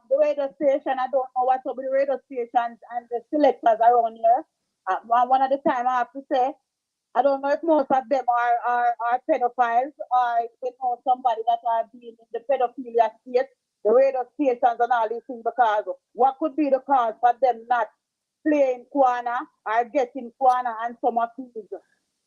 the radio station, I don't know what's up with the radio stations and the selectors around here. One of the time I have to say, I don't know if most of them are pedophiles or they know somebody that are being in the pedophilia state, the radio stations and all these things because what could be the cause for them not playing Kwana or getting Kwana and some of these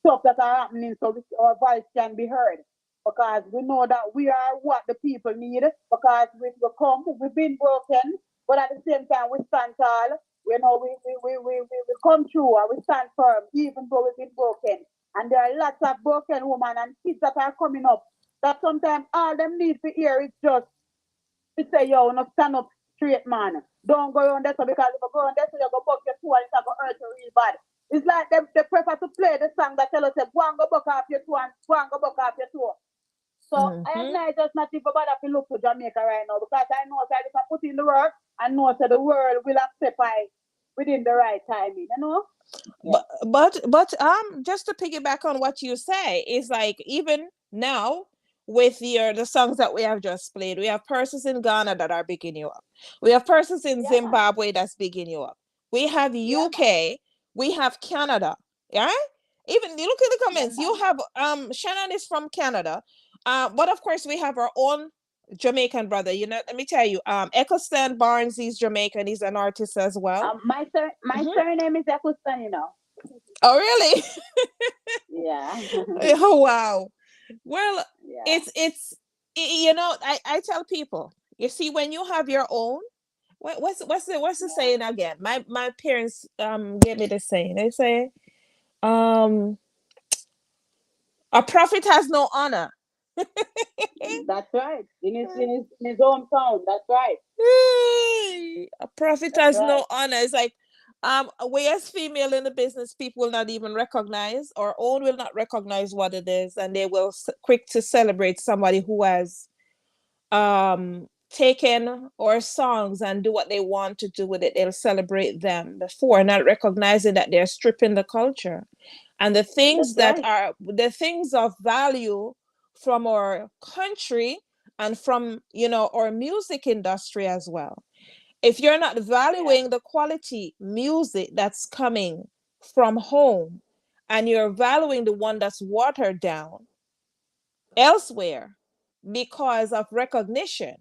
stuff that are happening so our voice can be heard? Because we know that we are what the people need because we've been broken, but at the same time we stand tall. You know, we come through and we stand firm, even though we've been broken. And there are lots of broken women and kids that are coming up that sometimes all them need to hear is just to say, yo, no stand up straight, man. Don't go around there so because if you go around there so you go buck your toe and it's going to hurt you real bad. It's like they prefer to play the song that tell us, go and go buck off your toe and go and go buck off your toe. So I Mm-hmm. am not just not even bother to look to Jamaica right now because I know that if I put in the work and know that the world will accept I within the right timing, you know? Yeah. But just to piggyback on what you say is like even now with the songs that we have just played, we have persons in Ghana that are bigging you up. We have persons in Yeah, man. Zimbabwe that's bigging you up. We have Yeah, man. UK, we have Canada. Yeah? Even you look at the Yeah, comments, you man. have Shannon is from Canada. But of course we have our own Jamaican brother. You know, let me tell you, Eccleston Barnes, he's Jamaican, he's an artist as well. My Mhm. surname is Eccleston, you know. Oh really? Yeah. Oh wow. Well, Yeah. you know, I tell people, you see, when you have your own, what's the Yeah. saying again? My parents gave me the saying. They say, um a prophet has no honor. That's right. In his hometown. That's right. A prophet That's has right. no honor. It's like we as female in the business, people will not even recognize, or own will not recognize what it is, and they will quick to celebrate somebody who has taken our songs and do what they want to do with it. They'll celebrate them before not recognizing that they're stripping the culture and That's right. the things of value from our country and from our music industry as well. If you're not Yeah. valuing the quality music that's coming from home and you're valuing the one that's watered down elsewhere because of recognition,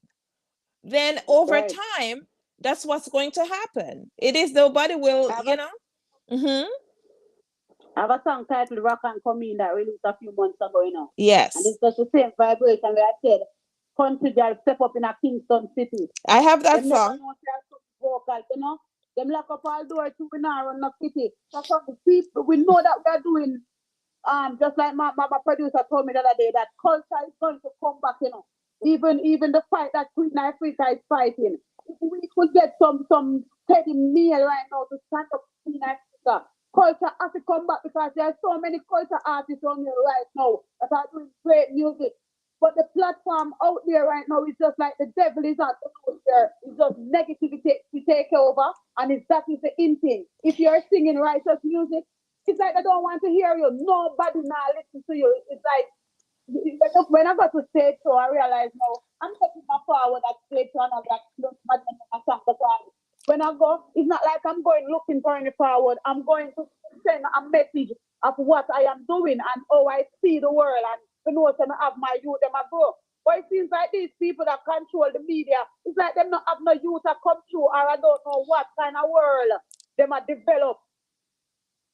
then That's over right. time, that's what's going to happen. It is nobody will, I have a, Mm-hmm. I have a song titled Rock and Come In that released a few months ago, you know. And Yes, it's just the same vibration where I said, country girl step up in a Kingston city. I have that Them never song. know they're so vocal, you know. Them lock up all doors to we now run the city. So from the people, we know that we are doing just like my producer told me the other day that culture is going to come back, you know. Even the fight that Queen Africa is fighting. If we could get some Teddy Meal right now to stand up Queen Africa, culture has to come back because there are so many culture artists on here right now that are doing great music. But the platform out there right now is just like the devil is at the house there. It's just negativity to take over, and that is the in thing. If you're singing righteous music, it's like they don't want to hear you. Nobody now listen to you. It's like when I got to stage show, I realized now I'm taking my forward at stage show and I'm like, because when I go, it's not like I'm going looking for any forward. I'm going to send a message of what I am doing and how I see the world, and you know, them have my youth, them a grow. But it seems like these people that control the media, it's like them not have no youth that come through, or I don't know what kind of world them are develop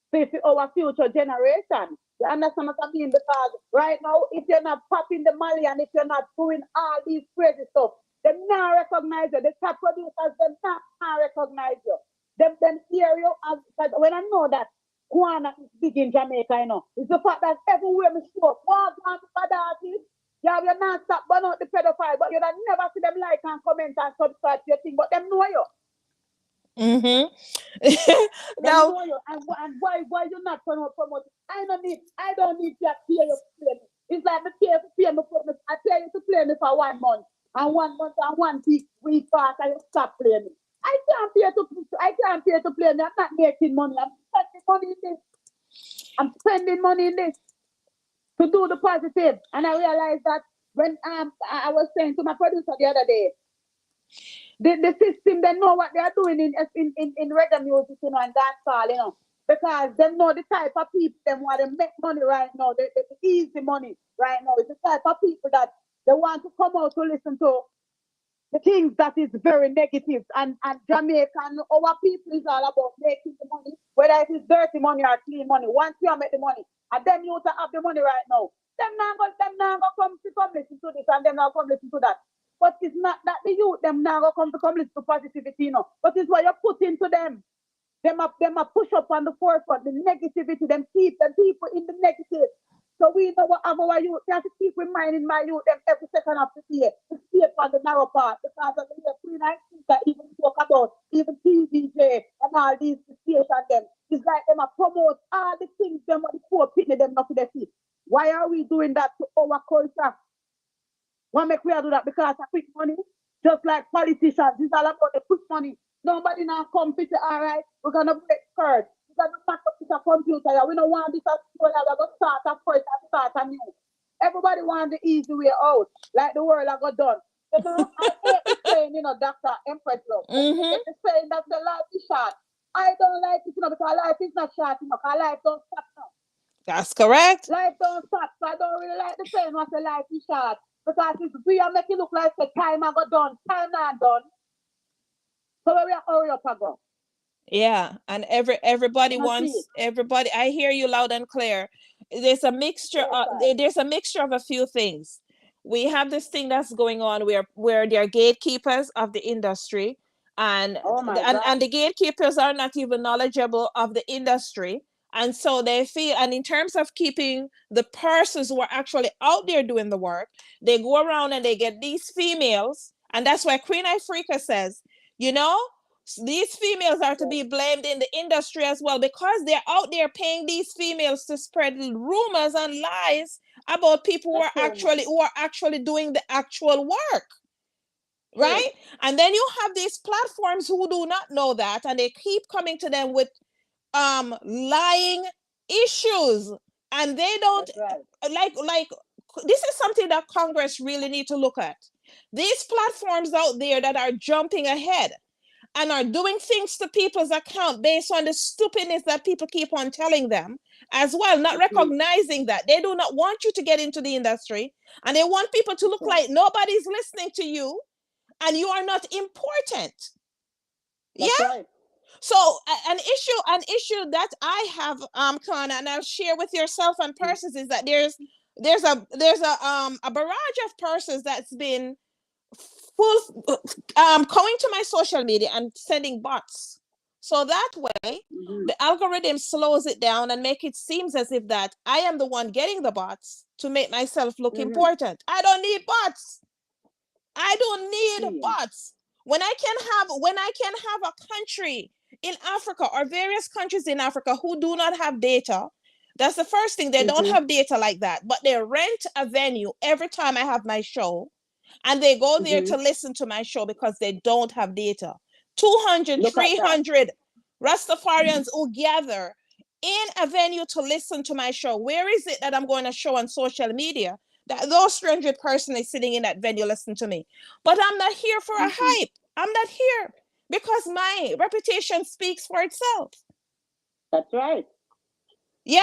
for our future generation. You understand what I mean? Because right now, if you're not popping the money and if you're not doing all these crazy stuff, they not recognize you. The top producers, they not recognize you. Them hear you. Because when I know that Kwana is big in Jamaica, you know, it's the fact that everywhere we show up, one bad artists, you have your non-stop burn out the pedophile, but you don't never see them like and comment and subscribe to your thing, but them know you. Mm-hmm. Now, know you. And why you not promote? I don't need to pay you to play me. It's like me pay me for me. I pay you to play me for 1 month, and 1 month and 1 week pass, and you stop playing me. I can't pay to play me. I'm not making money. I'm spending money in this to do the positive. And I realized that when I was saying to my producer the other day, the system, they know what they are doing in reggae music, you know, and dancehall, you know, because they know the type of people them want to make money right now, the easy money right now. It's the type of people that they want to come out to listen to the things that is very negative. And Jamaican, our people is all about making the money, whether it is dirty money or clean money. Once you make the money, and then you have the money right now, them not go come listen to this, and them not come listen to that. But it's not that the youth them now go come listen to positivity, you know. But it's what you put into them. Them a push up on the forefront, the negativity, them keep them people in the negative. So we know what our youth, we have to keep reminding my youth them every second of the day to stay on the narrow path, because of the Queen and that even talk about, even TVJ and all these stations them. It's like them a promote all the things them what the poor people them not to their feet. Why are we doing that to our culture? Why make we do that? Because of quick money, just like politicians. It's all about the quick money. Nobody now come to say, all right, we're gonna break curd. We're gonna pack up this computer. We don't want this as well. We're gonna start afresh and start anew. Everybody want the easy way out, like the world I got done. You know, I hate the saying, you know, Dr. Empress Love. The saying that the life is short. I don't like it, you know, because life is not short, you know, because life don't stop now. That's correct. Life don't stop, so I don't really like the saying what the life is short. Because if we are making it look like the time I got done, time not done. So we are hurry up and go. Yeah, and everybody wants everybody. I hear you loud and clear. There's a mixture. There's a mixture of a few things. We have this thing that's going on where there are gatekeepers of the industry, and the gatekeepers are not even knowledgeable of the industry, and so they feel. And in terms of keeping the persons who are actually out there doing the work, they go around and they get these females, and that's why Queen Ifrica says, you know, these females are to be blamed in the industry as well, because they're out there paying these females to spread rumors and lies about people who are actually doing the actual work, right? And then you have these platforms who do not know that, and they keep coming to them with lying issues, and they don't like this is something that Congress really need to look at. These platforms out there that are jumping ahead and are doing things to people's account based on the stupidness that people keep on telling them as well, not recognizing that they do not want you to get into the industry, and they want people to look like nobody's listening to you and you are not important. Right. So an issue that I have, Kana, and I'll share with yourself and persons, is that there's a barrage of persons that's been going to my social media and sending bots, so that way the algorithm slows it down and make it seems as if that I am the one getting the bots to make myself look important. I don't need bots. When I can have a country in Africa or various countries in Africa who do not have data, That's the first thing. They don't have data like that, but they rent a venue every time I have my show, and they go there to listen to my show because they don't have data. 200, 300 Rastafarians who gather in a venue to listen to my show. Where is it that I'm going to show on social media that those 300 persons is sitting in that venue listening to me? But I'm not here for a hype. I'm not here because my reputation speaks for itself. That's right. Yeah.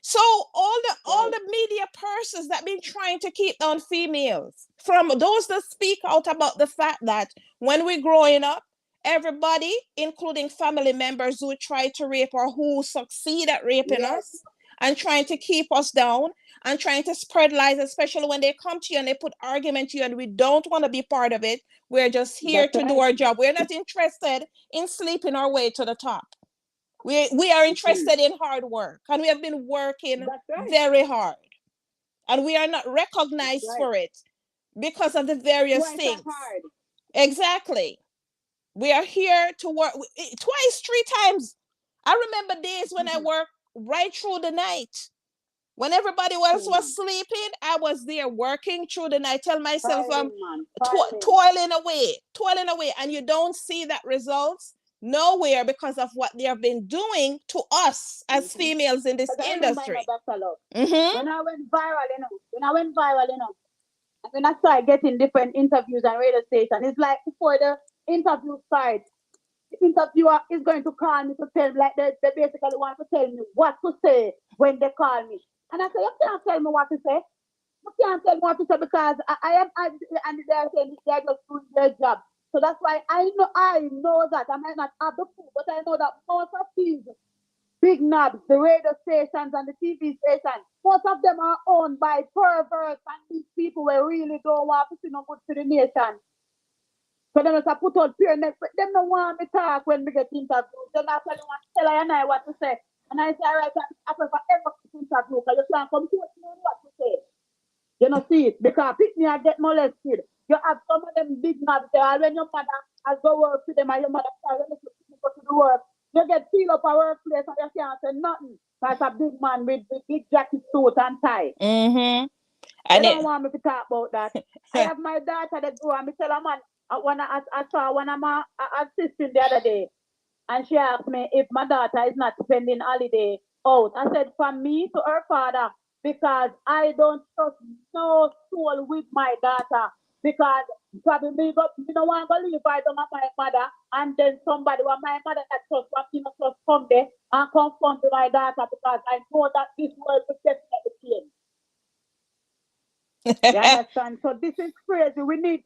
So all the media persons that been trying to keep down females, from those that speak out about the fact that when we're growing up, everybody, including family members who try to rape or who succeed at raping us and trying to keep us down and trying to spread lies, especially when they come to you and they put argument to you and we don't want to be part of it. We're just here to do our job. We're not interested in sleeping our way to the top. We are interested in hard work, and we have been working very hard, and we are not recognized for it because of the various things. Exactly. We are here to work twice, 3 times. I remember days when I worked right through the night. When everybody else was sleeping, I was there working through the night. Tell myself I'm toiling away, and you don't see that results nowhere because of what they have been doing to us as females in this industry. When I went viral, and when I started getting different interviews and radio stations, it's like before the interview starts, the interviewer is going to call me to tell me, like they basically want to tell me what to say when they call me. And I say, you can't tell me what to say. You can't tell me what to say because and they're saying they're just doing their job. So that's why I know that I might not have the proof, but I know that most of these big knobs, the radio stations and the TV stations, most of them are owned by perverts and these people who really don't want to see no good to the nation. So them just put out pure neck, but them don't want me talk when we get interviewed. Then after they want to tell I and I what to say. And I say, all right, I prefer ever interview because you can't come to me what to say. You know, see it, because pick me and get molested. You have some of them big knobs there, when your mother has go work with them and your mother tell them to go to the work, you get feel up a workplace and you can't say nothing. That's a big man with big jacket, suit and tie. They don't want me to talk about that. I have my daughter that go and me tell her, man, I saw one of my assistant the other day, and she asked me if my daughter is not spending holiday out. I said, from me to her father, because I don't trust no soul with my daughter. Because probably me don't want to leave I don't have my mother, and then somebody with my mother that trust me not just come there and confront my daughter because I know that this world will definitely change. You understand? So this is crazy. We need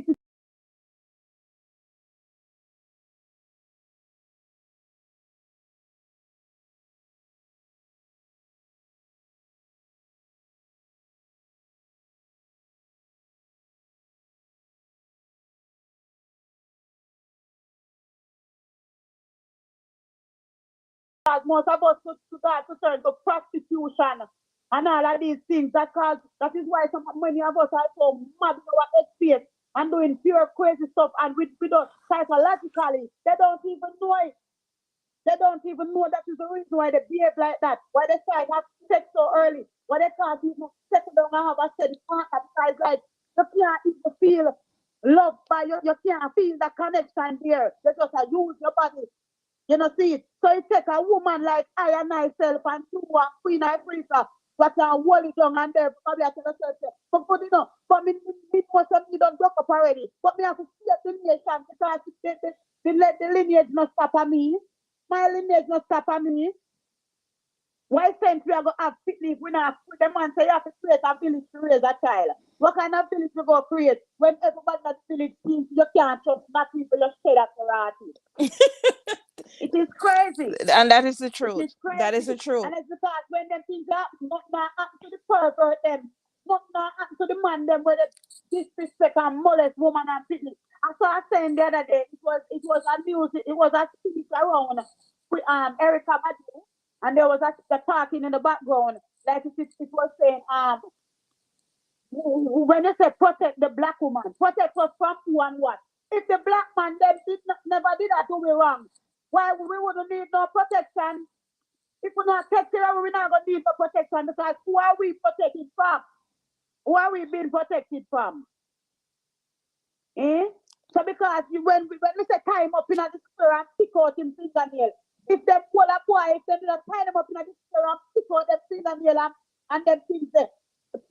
to most of us to turn to prostitution and all of these things. That is why many of us are so mad in our headspace and doing pure crazy stuff, and we don't psychologically, they don't even know it. They don't even know that is the reason why they behave like that. Why they try to have sex so early. Why they can't even settle down and have a steady partner, because like you can't even feel love by you can't feel that connection there. You just use your body. You know, see it. So it takes a woman like I and myself and you and Queen Africa that can hold it down and there probably I tell yourself, but you know, but me most of me don't broke up already. But me have to see the nation because the lineage not stop at me. My lineage not stop at me. Why since we are going to have picnic, we not them and say you have to create a village to raise a child. What kind of village you go create when everybody in that village thinks you can't trust not people you say that karate? It is crazy. And that is the truth. That is the truth. And it's because when them things happen, nothing happen to the pervert them, nothing happen to the man them where they disrespect and molest woman and picnic. I saw a saying the other day, it was a music, it was a speech around with Erica Badu, and there was a talking in the background, like it was saying, when they say protect the black woman, protect us from who and what? If the black man them never did that, do we wrong? Why we wouldn't need no protection? If we not take care of it, we're not going to need for protection because who are we protected from? Who are we being protected from? Eh? So because when we say tie him up in the square and pick out him fingernail, if them pull a boy, if them not tie him up in the square and pick out them fingernail and them things there,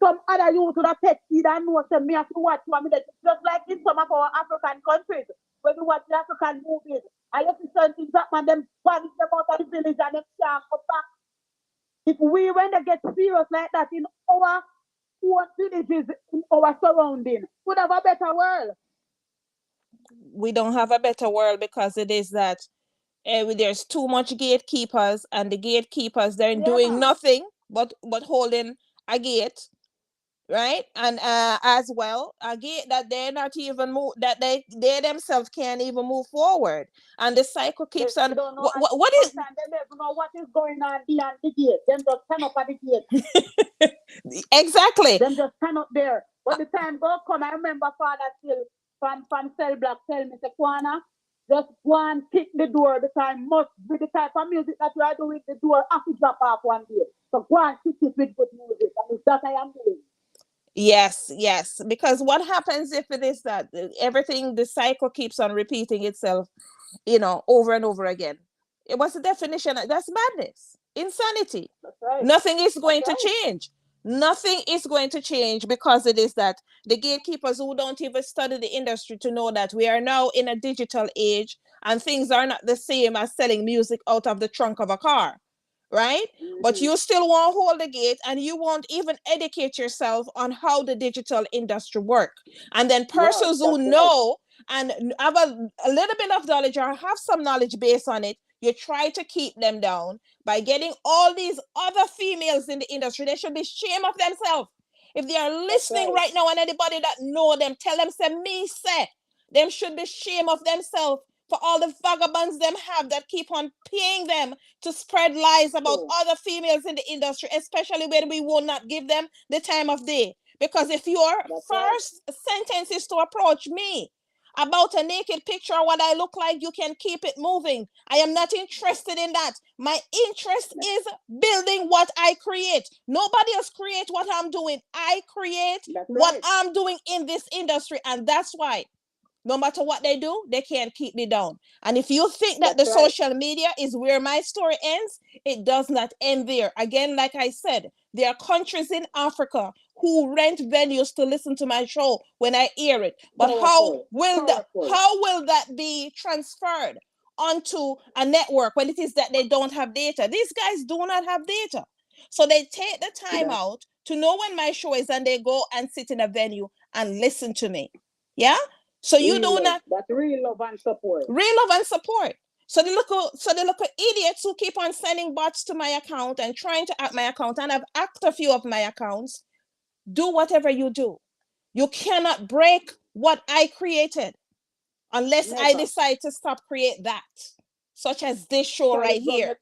some other youth would have take seed and know say me have to watch one minute. Just like in some of our African countries, when we watch the African movies, I used to certain things happen and them banish them out of the village and them can't come back. If we when they get serious like that in our own villages, in our surrounding, would have a better world. We don't have a better world because it is that there's too much gatekeepers, and the gatekeepers they're doing nothing but holding a gate, right? And as well a gate that they're not even move, that they themselves can't even move forward, and the cycle keeps on. What is? They don't know what is going on beyond the gate. Them just stand up at the gate. Exactly. Them just stand up there. When the time go come, I remember Father still from Cell Block tell me, say, Kwana, just go and kick the door because must with the type of music that you are doing, the door have to drop off one day. So go and kick it with good music, and it's that I am doing. Yes, because what happens if it is that everything, the cycle keeps on repeating itself, over and over again? What's the definition? That's madness, insanity. That's right. Nothing is going to change. Nothing is going to change because it is that the gatekeepers who don't even study the industry to know that we are now in a digital age and things are not the same as selling music out of the trunk of a car, right? But you still won't hold the gate and you won't even educate yourself on how the digital industry work. And then persons who know and have a little bit of knowledge or have some knowledge based on it, you try to keep them down by getting all these other females in the industry. They should be ashamed of themselves. If they are listening right now and anybody that know them, tell them, say, me say, them should be ashamed of themselves for all the vagabonds them have that keep on paying them to spread lies about other females in the industry, especially when we will not give them the time of day. Because if your first sentence is to approach me about a naked picture of what I look like, you can keep it moving. I am not interested in that. My interest is building what I create. Nobody else create what I'm doing. I create what I'm doing in this industry. And that's why no matter what they do, they can't keep me down. And if you think that the social media is where my story ends, it does not end there. Again, like I said, there are countries in Africa who rent venues to listen to my show when I hear it. But how will that be transferred onto a network when it is that they don't have data? These guys do not have data. So they take the time out to know when my show is and they go and sit in a venue and listen to me. Yeah? So you do not. That's real love and support. Real love and support. So the little idiots who keep on sending bots to my account and trying to hack my account, and I've hacked a few of my accounts, do whatever you do. You cannot break what I created unless I decide to stop create that. Such as this show right here.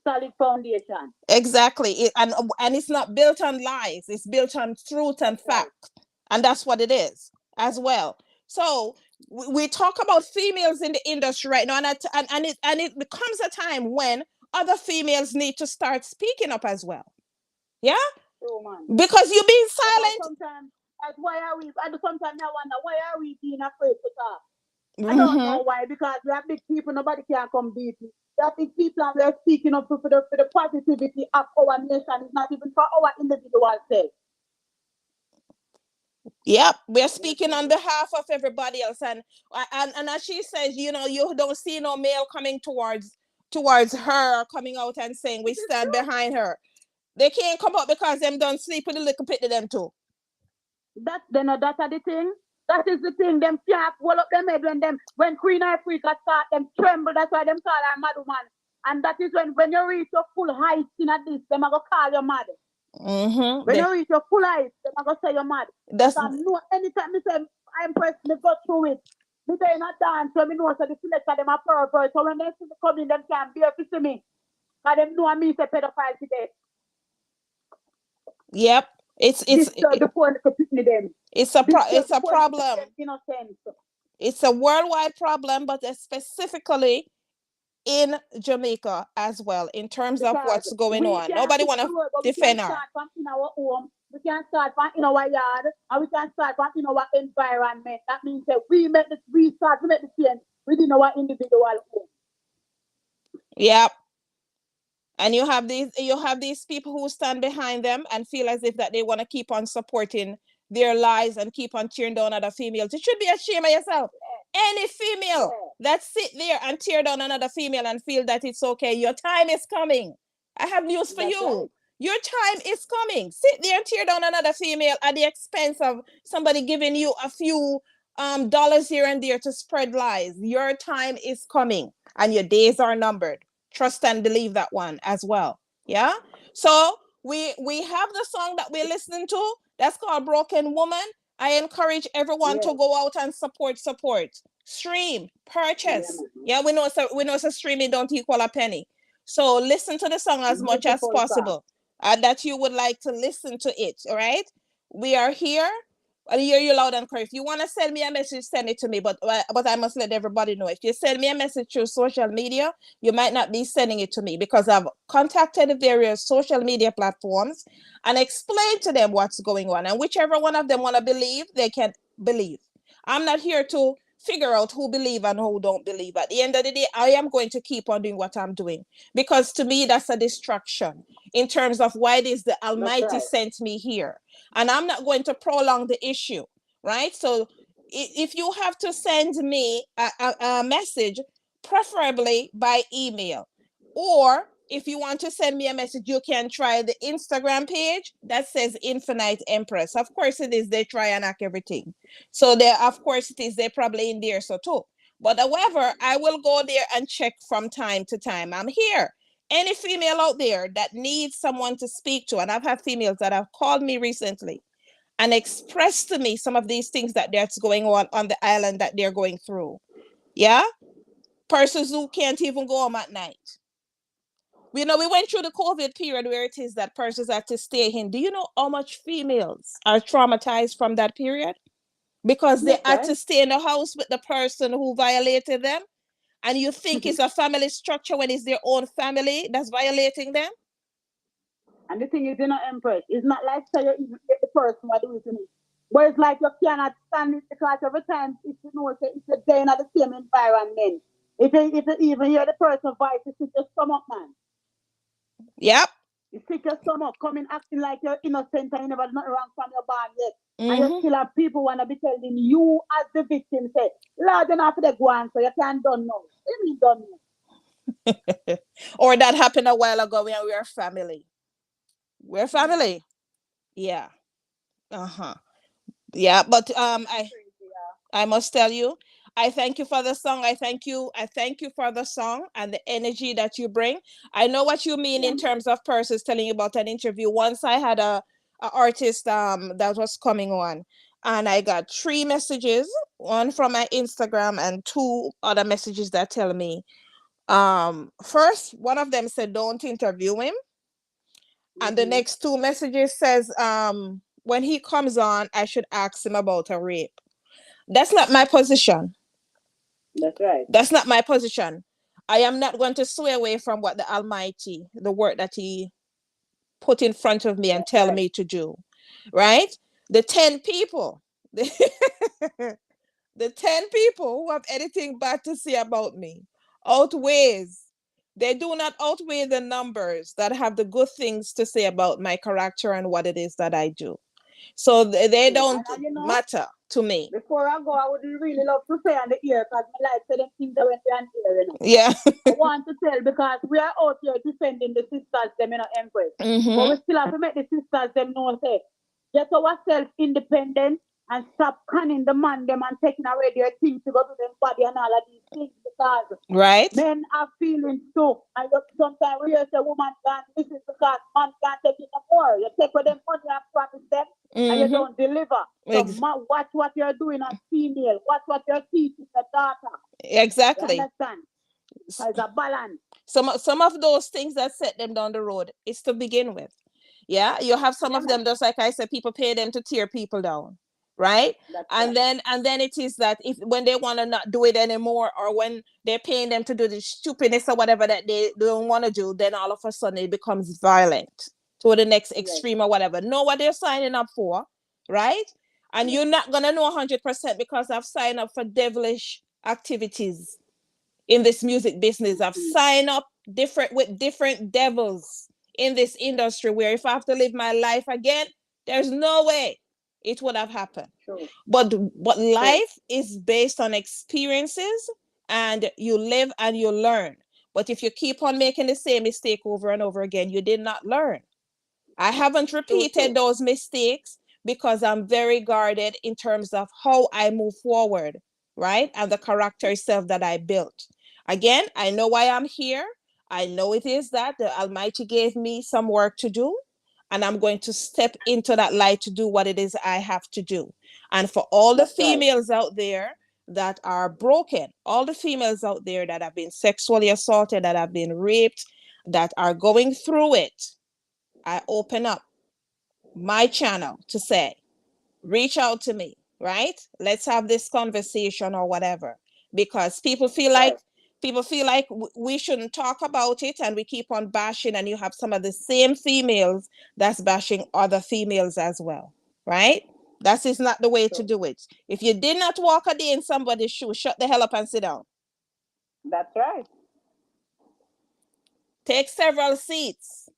Solid foundation. Exactly. And it's not built on lies. It's built on truth and fact. And that's what it is as well. So we talk about females in the industry right now, and it becomes a time when other females need to start speaking up as well. Yeah? Oh, man. Because you're being silent. Sometimes, why are we? Sometimes I wonder, why are we being afraid to talk? I don't know why, because we are big people, nobody can come beat me. We are big people and we are speaking up for the positivity of our nation. It's not even for our individual self. Yep, we're speaking on behalf of everybody else, and as she says, you don't see no male coming towards her, coming out and saying we stand behind her. They can't come up because them don't sleep with the little pit to them too. That's the thing. That is the thing. Them can't pull up them head when Queen Africa start them tremble. That's why them call her mad woman. And that is when you reach your full height in this, them are gonna call you mad. When you reach your full height, them are gonna say you're mad. That's no anytime me say I'm pressed, me go through it. Me say not dance, so me know so the selector them are purple. So when they see me coming, them can't bear to see me. Cause them know me say pedophile today. Yep. It's a problem. It's a worldwide problem, but specifically in Jamaica as well in terms of Because what's going we on. can Nobody fix want the to road, but we defend can her. start from in our home. We can start from in our yard, and we can start from in our environment. That means that we make we start to make the change within our individual home. Yep. And you have these people who stand behind them and feel as if that they want to keep on supporting their lies and keep on tearing down other females. You should be ashamed of yourself. Any female that sit there and tear down another female and feel that it's okay, your time is coming. I have news for you. Right. Your time is coming. Sit there and tear down another female at the expense of somebody giving you a few dollars here and there to spread lies. Your time is coming and your days are numbered. Trust and believe that one as well. Yeah. So we have the song that we're listening to that's called Broken Woman. I encourage everyone to go out and support, stream, purchase. Yeah, we know so streaming don't equal a penny. So listen to the song as much as possible. That you would like to listen to it. All right. We are here. I hear you loud and clear. If you want to send me a message, send it to me. But I must let everybody know. If you send me a message through social media, you might not be sending it to me because I've contacted the various social media platforms and explained to them what's going on. And whichever one of them want to believe, they can believe. I'm not here to figure out who believe and who don't believe. At the end of the day, I am going to keep on doing what I'm doing because to me, that's a distraction in terms of why it is the Almighty sent me here. And I'm not going to prolong the issue, right? So if you have to send me a message, preferably by email, or if you want to send me a message, you can try the Instagram page that says Infinite Empress. Of course it is. They try and hack everything. So of course it is. They're probably in there so too. But however, I will go there and check from time to time. I'm here. Any female out there that needs someone to speak to, and I've had females that have called me recently and expressed to me some of these things that's going on the island that they're going through. Yeah? Persons who can't even go home at night. We went through the COVID period where it is that persons had to stay in. Do you know how much females are traumatized from that period? Because they had to stay in the house with the person who violated them. And you think it's a family structure when it's their own family that's violating them? And the thing is, Empress, it's not like say you even get the person what do it. But it's like you cannot stand it because every time it's a day in the same environment. If you even hear the person's voice, it's just come up, man. Yep. You pick your stomach, coming acting like you're innocent and you never done nothing wrong from your bond yet. And you still have people want to be telling you as the victim, say, Lord, you're not for the go on, so you can't done no. You mean done no. Or that happened a while ago when we were family. We're family. Yeah. Uh-huh. Yeah, but I must tell you, I thank you for the song. I thank you for the song and the energy that you bring. I know what you mean in terms of persons telling you about an interview. Once I had a artist that was coming on, and I got 3 messages, one from my Instagram and 2 other messages that tell me, first, one of them said, don't interview him. And the next 2 messages says, when he comes on, I should ask him about a rape. That's not my position. That's right. That's not my position. I am not going to sway away from what the Almighty, the work that He put in front of me and tell me to do. Right? The 10 people, the 10 people who have anything bad to say about me they do not outweigh the numbers that have the good things to say about my character and what it is that I do. So they don't matter to me. Before I go, I would really love to say on the ear because my life said them things that went on here. Yeah. I want to tell because we are out here defending the sisters, them, Empress. But we still have to make the sisters, them know, say, get ourselves independent and stop canning the man, them, and taking away their things to go to them body and all of these things because men are feeling so. And sometimes we hear a woman can't listen because man can't take it no more. You take with them money and promise them. And you don't deliver. So watch what you're doing as female. Watch what you're teaching the daughter. Exactly. You understand? So it's a balance. Some of those things that set them down the road is to begin with. Yeah, you have some of them, just like I said, people pay them to tear people down. right? That's And then it is that if when they want to not do it anymore, or when they're paying them to do the stupidness or whatever that they don't want to do, then all of a sudden it becomes violent to the next extreme or whatever. Know what they're signing up for, right? And you're not gonna know 100% because I've signed up for devilish activities in this music business. I've signed up with different devils in this industry, where if I have to live my life again, there's no way it would have happened. True. But life is based on experiences, and you live and you learn. But if you keep on making the same mistake over and over again, you did not learn. I haven't repeated those mistakes because I'm very guarded in terms of how I move forward, right? And the character itself that I built. Again, I know why I'm here. I know it is that the Almighty gave me some work to do, and I'm going to step into that light to do what it is I have to do. And for all the females out there that are broken, all the females out there that have been sexually assaulted, that have been raped, that are going through it, I open up my channel to say, reach out to me, right? Let's have this conversation or whatever. Because people feel like we shouldn't talk about it, and we keep on bashing, and you have some of the same females that's bashing other females as well, right? That is not the way to do it. If you did not walk a day in somebody's shoes, shut the hell up and sit down. That's right. Take several seats.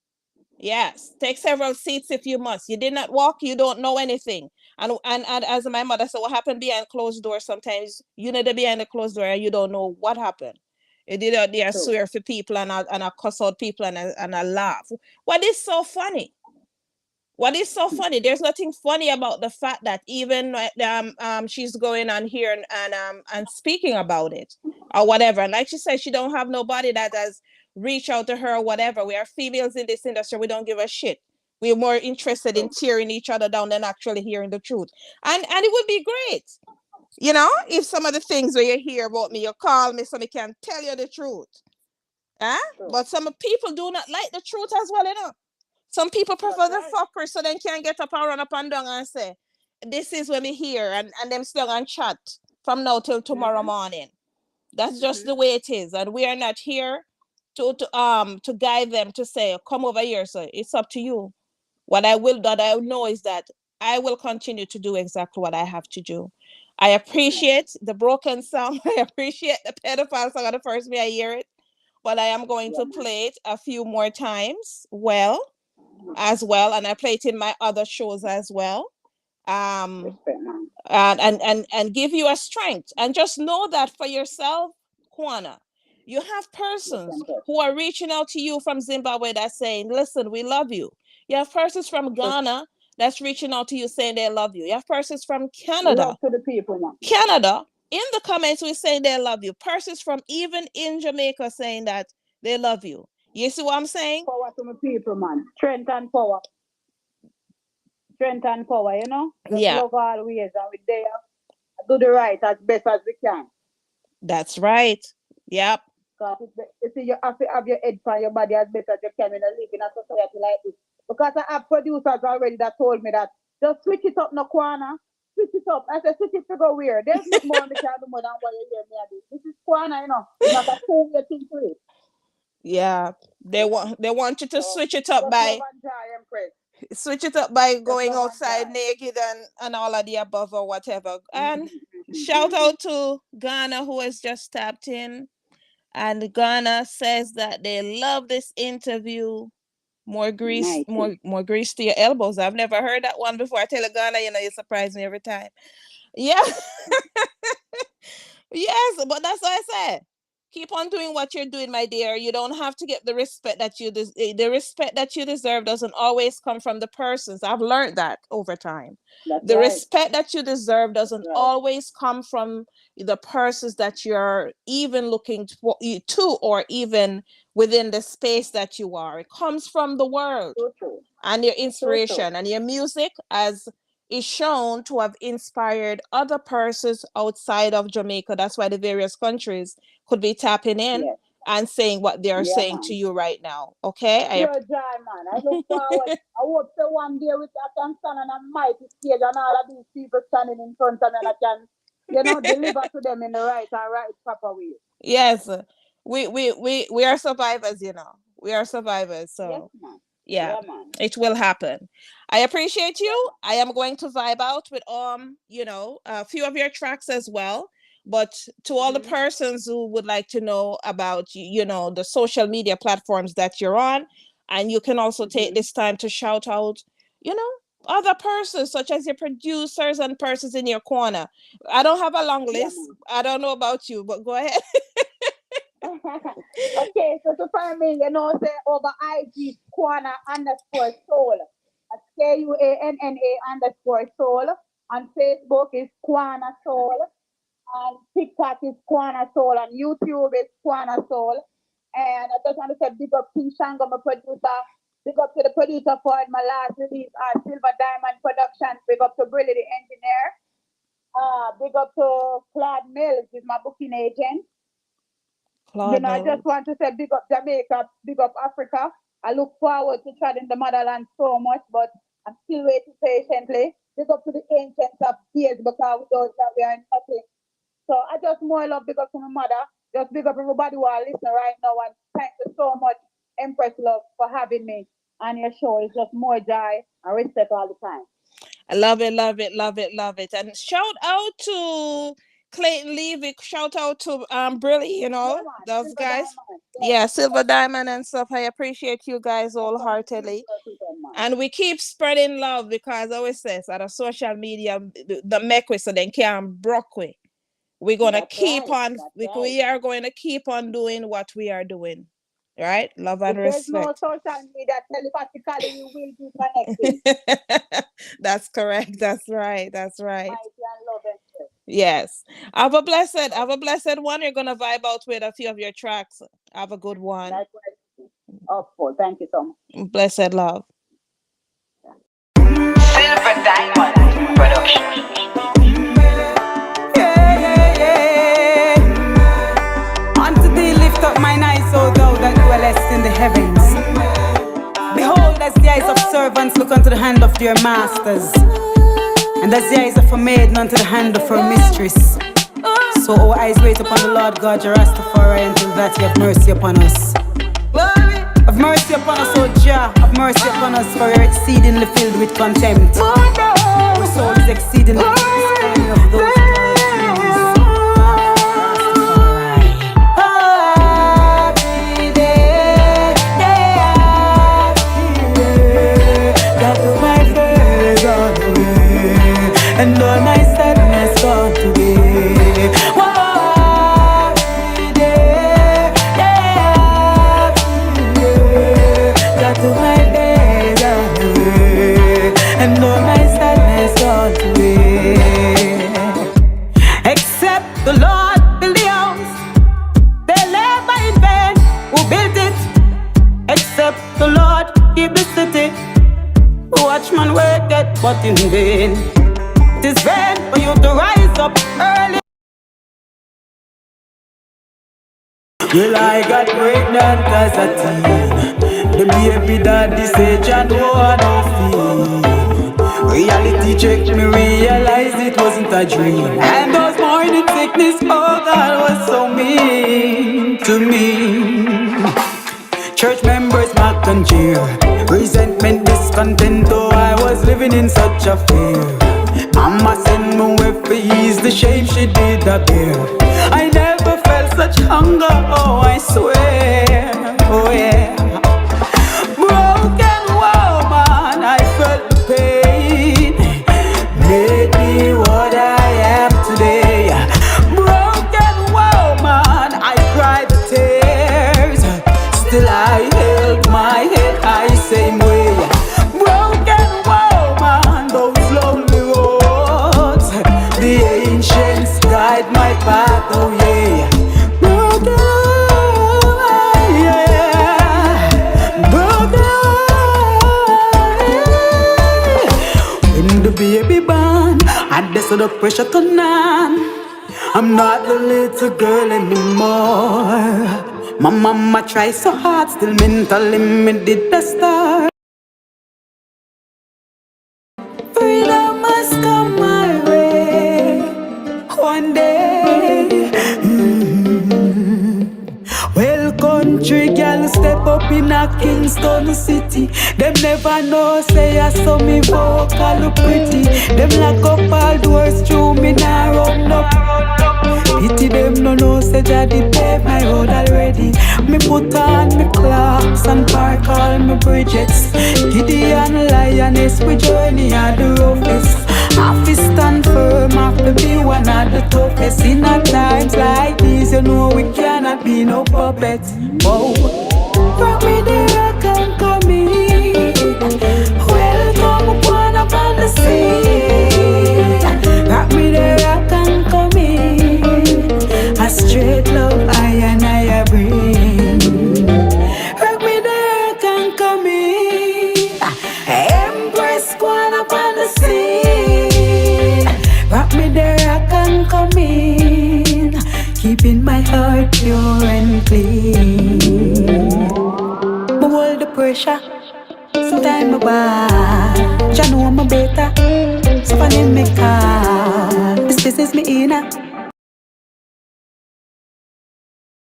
Yes, take several seats if you must. You did not walk, you don't know anything. And as my mother said, what happened behind closed doors, sometimes you know, behind the closed door and you don't know what happened. You did out there swear for people, and I cuss out people, and I laugh. What is so funny? What is so funny? There's nothing funny about the fact that even she's going on here and speaking about it or whatever. And like she said, she don't have nobody that has reached out to her or whatever. We are females in this industry. We don't give a shit. We're more interested in tearing each other down than actually hearing the truth. And it would be great, you know, if some of the things where you hear about me, you call me so I can tell you the truth. But some people do not like the truth as well, you know. Some people prefer the fucker, so they can get up and run up and down and say, this is when we hear, and them still and chat from now till tomorrow morning. That's just the way it is. And we are not here to guide them to say, come over here. So it's up to you. What I know is that I will continue to do exactly what I have to do. I appreciate the broken song. I appreciate the pedophile song. The first way I hear it, but I am going to play it a few more times as well, and I play it in my other shows as well. And give you a strength, and just know that for yourself, Kwana, you have persons who are reaching out to you from Zimbabwe that's saying, listen, we love you. You have persons from Ghana that's reaching out to you saying they love you. You have persons from Canada. Love to the people, man. Canada, in the comments, we say they love you. Persons from even in Jamaica saying that they love you. You see what I'm saying? Power to my people, man. Strength and power. Strength and power, you know? Just love always, and we're there. Do the right as best as we can. That's right. Yep. Because you have to have your head on your body as best as you can when you live in a society like this. Because I have producers already that told me that just switch it up, no Kwana. Switch it up. I said, switch it to go weird. There's not more they can do more than what you hear me do. This is Kwana, you know. It's not a two-way thing to it. Yeah, they want you to switch it up by going outside naked and all of the above or whatever. And shout out to Ghana, who has just tapped in, and Ghana says that they love this interview. More grease, more grease to your elbows. I've never heard that one before. I tell you, Ghana, you know, you surprise me every time. Yeah. Yes, but that's what I said. Keep on doing what you're doing, my dear. You don't have to get the respect that you the respect that you deserve doesn't always come from the persons. I've learned that over time. The respect that you deserve doesn't always come from the persons that you're even looking to or even within the space that you are. It comes from the world and your inspiration and your music, as is shown to have inspired other persons outside of Jamaica. That's why the various countries could be tapping in and saying what they are Yeah, saying man. to you right now. Okay? Pure joy, man. I look forward. I hope so one day I can stand on a mighty stage and all of these people standing in front of me and I can, deliver to them in the right proper way. Yes, we are survivors, we are survivors. Yes, So man. yeah, Yeah, man. it will happen. I appreciate you. I am going to vibe out with a few of your tracks as well. But to all the persons who would like to know about the social media platforms that you're on, and you can also take this time to shout out, other persons such as your producers and persons in your corner. I don't have a long list. I don't know about you, but go ahead. Okay, so to find me, say over IG Kwanna_soul. That's KUANNA_soul. On Facebook is Kwanna Soul. On TikTok is Kwanna Soul. On YouTube is Kwanna Soul. And I just want to say big up King Shango, my producer. Big up to the producer for my last release, Silver Diamond Productions. Big up to Brilly, the engineer. Big up to Claude Mills, is my booking agent. I just want to say big up Jamaica, big up Africa. I look forward to treading the motherland so much, but I'm still waiting patiently. Big up to the ancients of years, because without that we are nothing. So I just more love big up to my mother. Just big up everybody who are listening right now, and thank you so much, Empress Love, for having me on your show. It's just more joy and respect all the time. I love it, love it, love it, love it. And shout out to Clayton Levy, shout out to Brilly, those Silver guys. Diamond, Yeah, Silver Diamond and stuff. I appreciate you guys wholeheartedly. And we keep spreading love, because I always says that social media, the make we so they can't broke we. We're gonna keep on. We are going to keep on doing what we are doing. Right? Love and respect. There's no social media, telepathically you will be connected. That's correct. That's right. That's right. Mighty and loving. Yes. Have a blessed one. You're gonna vibe out with a few of your tracks. Have a good one. Of course. Thank you so much. Blessed love. Silver Diamond Production. Unto thee lift up mine eyes, O thou that dwellest in the heavens. Behold, as the eyes of servants look unto the hand of their masters, and as the eyes of a maiden unto the hand of her mistress, so our eyes wait upon the Lord God, your Rastafari, until that he have mercy upon us. Have mercy upon us, O Jah. Have mercy upon us, for we are exceedingly filled with contempt. Our soul is exceedingly filled of those. And all my sadness gone today. One day, got to my days away. And all my sadness gone today. Except the Lord build the house, they labor in vain who built it. Except the Lord keep the city, watchman worketh but in vain. It is vain for you to rise up early. Well, I got pregnant as a teen. The baby daddy said, John, no feel. Reality check me, realize it wasn't a dream. And those morning sickness, oh God, was so mean to me. Church members mock and jeer, resentment, discontent, though I was living in such a fear. Mama sent me away for ease the shame she did a bear. I never felt such hunger, oh I swear, oh yeah. Broken woman, I felt the pain, made me what I am today. Broken woman, I cried the tears, still I held my head high same way. Broken woman, those lonely roads, the ancients guide my path, oh yeah. Broken woman, yeah. Broken woman. When the baby born, I saw the pressure turn on. I'm not the little girl anymore. My mama try so hard, still mentally me did the start. Freedom must come my way one day. Well, country girl step up in a Kingston city. Them never know say I saw me vocal pretty. Them lock up all doors through me now run up. Pity them no know say daddy pave my road already. Me put on me clocks and park all me bridges. Gideon Lioness we journey at the roughest. Have to stand firm, have to be one of the toughest. In a times like these, you know we cannot be no puppet. Whoa, rock me there, I can come in. Welcome upon up on the scene. Rock me there, I can come in. A straight love I and I bring. Rock me there, I can come in. Empress gone up on the scene. Rock me there, I can come in. Keeping my heart pure and clean. I hold the pressure. Sometimes I bad. You know I'm better. So for them me call. This business me in.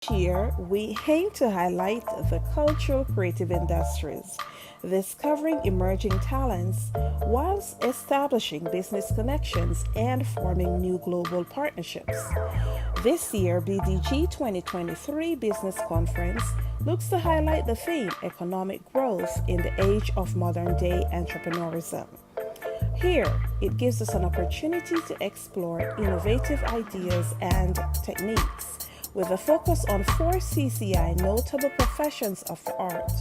Here, we aim to highlight the cultural creative industries, discovering emerging talents whilst establishing business connections and forming new global partnerships. This year, BDG 2023 Business Conference looks to highlight the theme Economic Growth in the Age of Modern Day Entrepreneurism. Here, it gives us an opportunity to explore innovative ideas and techniques with a focus on 4 CCI notable professions of the art: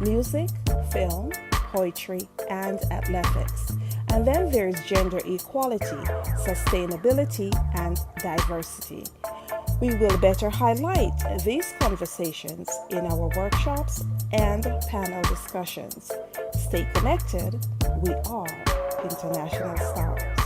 music, film, poetry, and athletics. And then there's gender equality, sustainability, and diversity. We will better highlight these conversations in our workshops and panel discussions. Stay connected. We are International Stars.